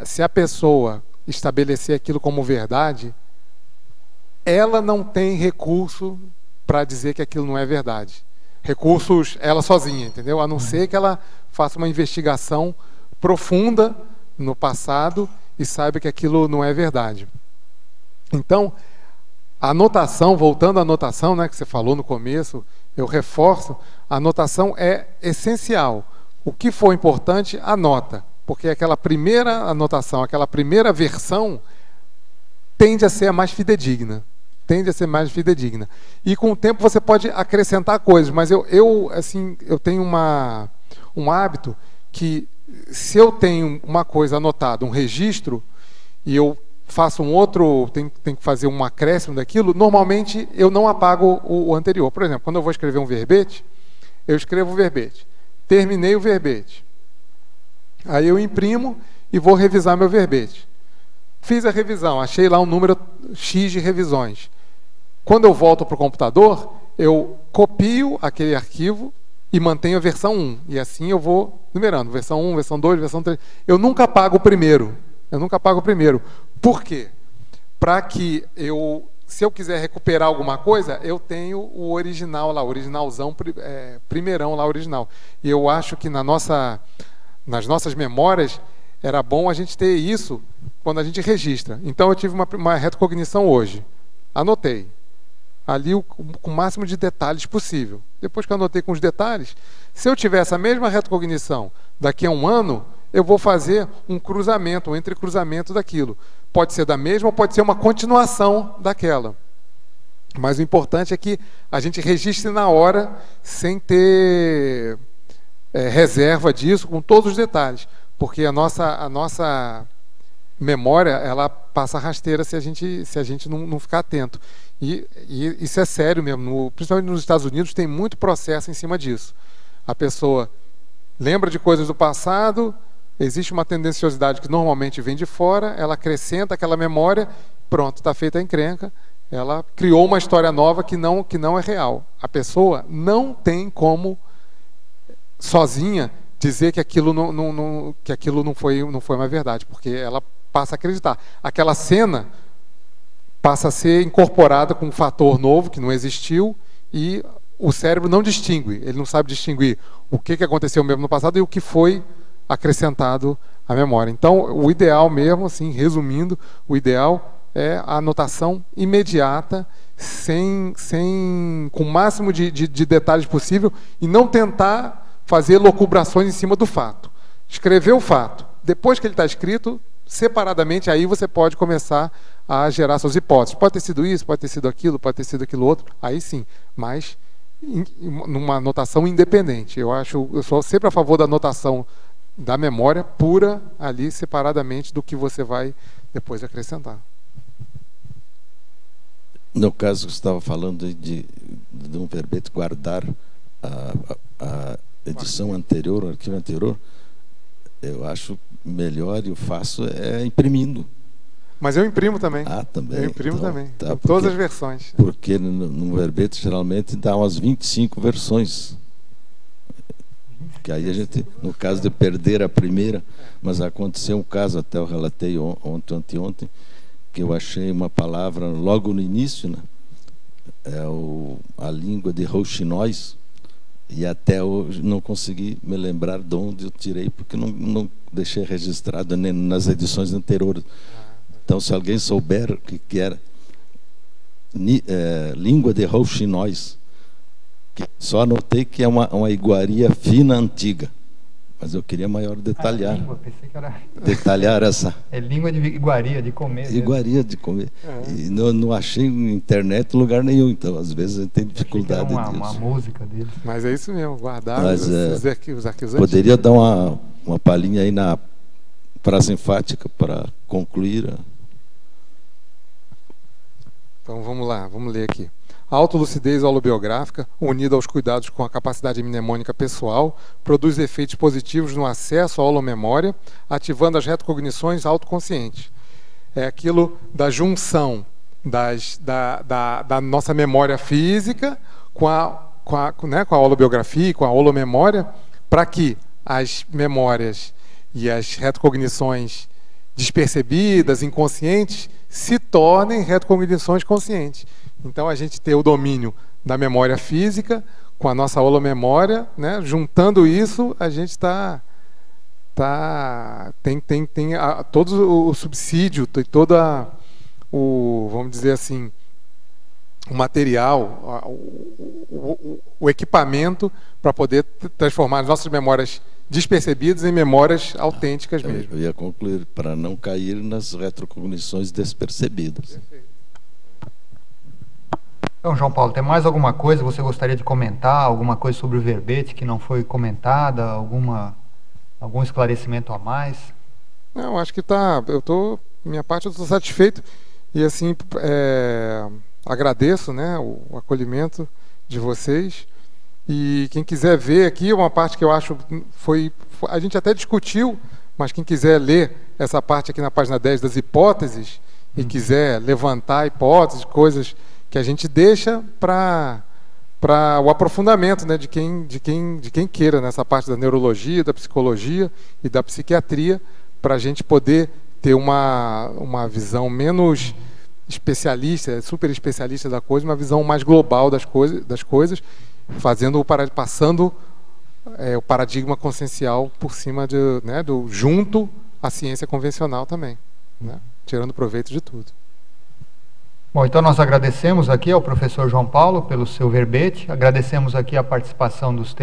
se a pessoa estabelecer aquilo como verdade, ela não tem recurso para dizer que aquilo não é verdade. Recursos ela sozinha, entendeu? A não ser que ela faça uma investigação profunda no passado e saiba que aquilo não é verdade. Então, a anotação, voltando à anotação, né, que você falou no começo, eu reforço, a anotação é essencial. O que for importante, anota, porque aquela primeira anotação, aquela primeira versão tende a ser a mais fidedigna. E com o tempo você pode acrescentar coisas, mas eu tenho um hábito que, se eu tenho uma coisa anotada, um registro, e eu faço tenho que fazer um acréscimo daquilo, normalmente eu não apago o anterior. Por exemplo, quando eu vou escrever um verbete, eu escrevo o verbete. Terminei o verbete. Aí eu imprimo e vou revisar meu verbete. Fiz a revisão, achei lá um número X de revisões. Quando eu volto para o computador, eu copio aquele arquivo e mantenho a versão 1. E assim eu vou numerando. Versão 1, versão 2, versão 3. Eu nunca apago o primeiro. Por quê? Para que se eu quiser recuperar alguma coisa, eu tenho o original lá, o originalzão, primeirão lá, original. E eu acho que nas nossas memórias, era bom a gente ter isso quando a gente registra. Então eu tive uma retrocognição hoje. Anotei. Ali com o máximo de detalhes possível. Depois que eu anotei com os detalhes, se eu tiver essa mesma retrocognição daqui a um ano, eu vou fazer um cruzamento, um entrecruzamento daquilo. Pode ser da mesma ou pode ser uma continuação daquela. Mas o importante é que a gente registre na hora, sem ter reserva disso, com todos os detalhes. Porque a nossa memória, ela passa rasteira se a gente não ficar atento. E isso é sério mesmo. Principalmente nos Estados Unidos tem muito processo em cima disso. A pessoa lembra de coisas do passado, existe uma tendenciosidade que normalmente vem de fora, ela acrescenta aquela memória, pronto, está feita a encrenca, ela criou uma história nova que não é real. A pessoa não tem como, sozinha, dizer que aquilo não foi uma verdade, porque ela passa a acreditar. Aquela cena passa a ser incorporada com um fator novo que não existiu e o cérebro não distingue, ele não sabe distinguir o que aconteceu mesmo no passado e o que foi acrescentado à memória. Então, o ideal mesmo, assim, resumindo, o ideal é a anotação imediata, com o máximo de detalhes possível e não tentar fazer locubrações em cima do fato. Escrever o fato. Depois que ele está escrito, separadamente, aí você pode começar a gerar suas hipóteses. Pode ter sido isso, pode ter sido aquilo outro, aí sim, mas numa anotação independente. Eu sou sempre a favor da anotação da memória pura, ali separadamente do que você vai depois acrescentar. No caso que você estava falando de um verbete guardar a edição anterior, o arquivo anterior, eu acho melhor e eu faço imprimindo. Mas eu imprimo também. Ah, também? Eu imprimo então, também. Tá, todas as versões. Porque no verbete geralmente dá umas 25 versões. Que aí a gente, no caso de perder a primeira, mas aconteceu um caso, até eu relatei anteontem, que eu achei uma palavra logo no início, né? A língua de rouxinóis, e até hoje não consegui me lembrar de onde eu tirei, porque não deixei registrado nem nas edições anteriores. Então, se alguém souber o que era língua de rouxinóis, só anotei que é uma iguaria fina antiga, mas eu queria maior detalhar. Língua, pensei que era... Detalhar essa. É língua de iguaria, de comer. Iguaria de comer. E não achei na internet lugar nenhum, então às vezes a gente tem dificuldade disso. Uma música deles. Mas é isso mesmo, guardar os arquivos antigos. Poderia dar uma palhinha aí na frase enfática para concluir. Então vamos lá, vamos ler aqui. A autolucidez holobiográfica, unida aos cuidados com a capacidade mnemônica pessoal, produz efeitos positivos no acesso à holomemória, ativando as retrocognições autoconscientes. É aquilo da junção da nossa memória física com a holobiografia, com a holomemória, para que as memórias e as retrocognições despercebidas, inconscientes, se tornem retrocognições conscientes. Então, a gente tem o domínio da memória física com a nossa holomemória, né? Juntando isso, a gente tem todo o subsídio, tem vamos dizer assim, o material, o equipamento para poder transformar as nossas memórias despercebidas em memórias autênticas mesmo. Eu ia concluir, para não cair nas retrocognições despercebidas. Perfeito. Então, João Paulo, tem mais alguma coisa que você gostaria de comentar? Alguma coisa sobre o verbete que não foi comentada? Algum esclarecimento a mais? Não, acho que minha parte eu estou satisfeito e assim agradeço, né, o acolhimento de vocês. E quem quiser ver aqui, uma parte que eu acho a gente até discutiu, mas quem quiser ler essa parte aqui na página 10 das hipóteses e quiser levantar hipóteses, coisas que a gente deixa para o aprofundamento, né, de quem queira nessa parte da neurologia, da psicologia e da psiquiatria, para a gente poder ter uma visão menos especialista, super especialista da coisa, uma visão mais global das coisas, passando o paradigma consciencial por cima junto à ciência convencional também, né, tirando proveito de tudo. Bom, então nós agradecemos aqui ao professor João Paulo pelo seu verbete, agradecemos aqui a participação dos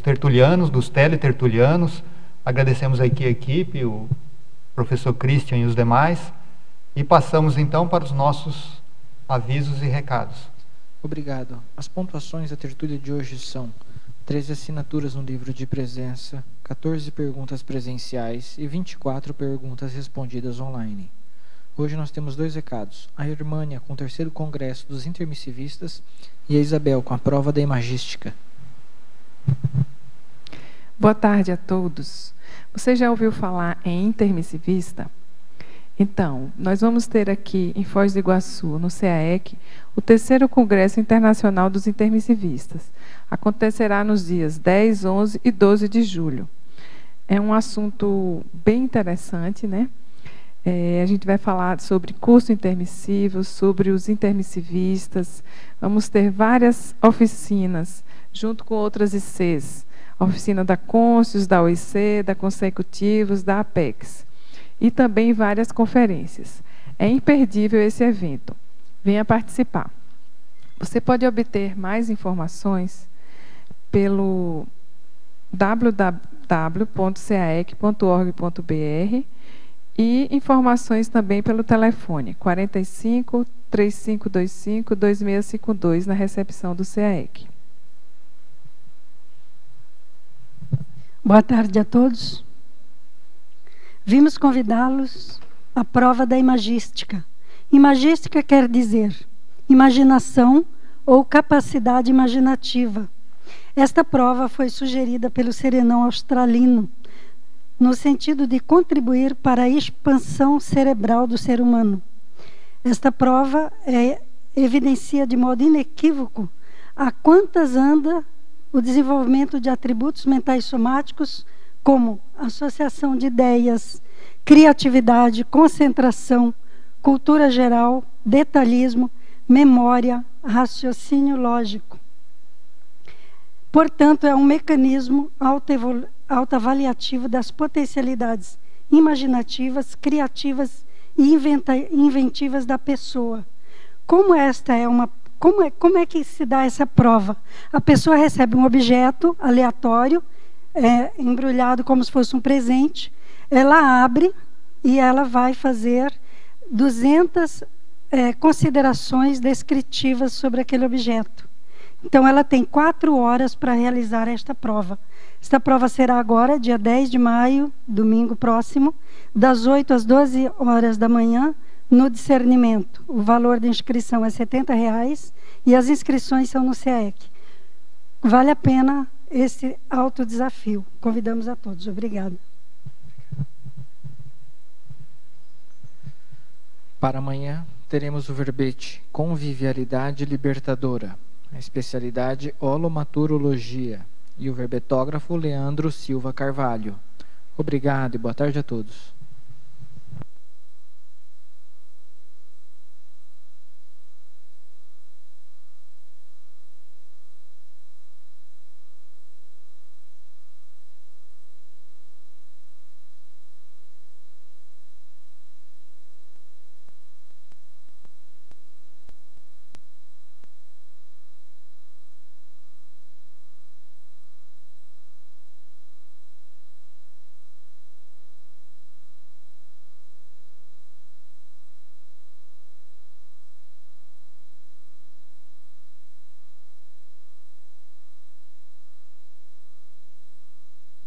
tertulianos, dos teletertulianos, agradecemos aqui a equipe, o professor Christian e os demais, e passamos então para os nossos avisos e recados. Obrigado. As pontuações da tertúlia de hoje são 13 assinaturas no livro de presença, 14 perguntas presenciais e 24 perguntas respondidas online. Hoje nós temos 2 recados. A Irmânia com o 3º Congresso dos Intermissivistas e a Isabel com a prova da imagística. Boa tarde a todos. Você já ouviu falar em intermissivista? Então, nós vamos ter aqui em Foz do Iguaçu, no CAEC, o 3º Congresso Internacional dos Intermissivistas. Acontecerá nos dias 10, 11 e 12 de julho. É um assunto bem interessante, né? A gente vai falar sobre curso intermissivo, sobre os intermissivistas. Vamos ter várias oficinas, junto com outras ICs. A oficina da Conscius, da OIC, da Consecutivos, da Apex. E também várias conferências. É imperdível esse evento. Venha participar. Você pode obter mais informações pelo www.caec.org.br e informações também pelo telefone 45 3525 2652 na recepção do CAEC. Boa tarde a todos. Vimos convidá-los à prova da imagística. Imagística quer dizer imaginação ou capacidade imaginativa. Esta prova foi sugerida pelo serenão australino, no sentido de contribuir para a expansão cerebral do ser humano. Esta prova evidencia de modo inequívoco a quantas anda o desenvolvimento de atributos mentais somáticos, como associação de ideias, criatividade, concentração, cultura geral, detalhismo, memória, raciocínio lógico. Portanto, é um mecanismo autoavaliativo das potencialidades imaginativas, criativas e inventivas da pessoa. Como é que se dá essa prova? A pessoa recebe um objeto aleatório, embrulhado como se fosse um presente, ela abre e ela vai fazer 200 considerações descritivas sobre aquele objeto. Então, ela tem 4 horas para realizar esta prova. Esta prova será agora, dia 10 de maio, domingo próximo, das 8 às 12 horas da manhã, no discernimento. O valor da inscrição é R$ 70 e as inscrições são no CAEC. Vale a pena esse alto desafio. Convidamos a todos. Obrigada. Para amanhã, teremos o verbete Convivialidade Libertadora, a especialidade Holomaturologia, e o verbetógrafo Leandro Silva Carvalho. Obrigado e boa tarde a todos.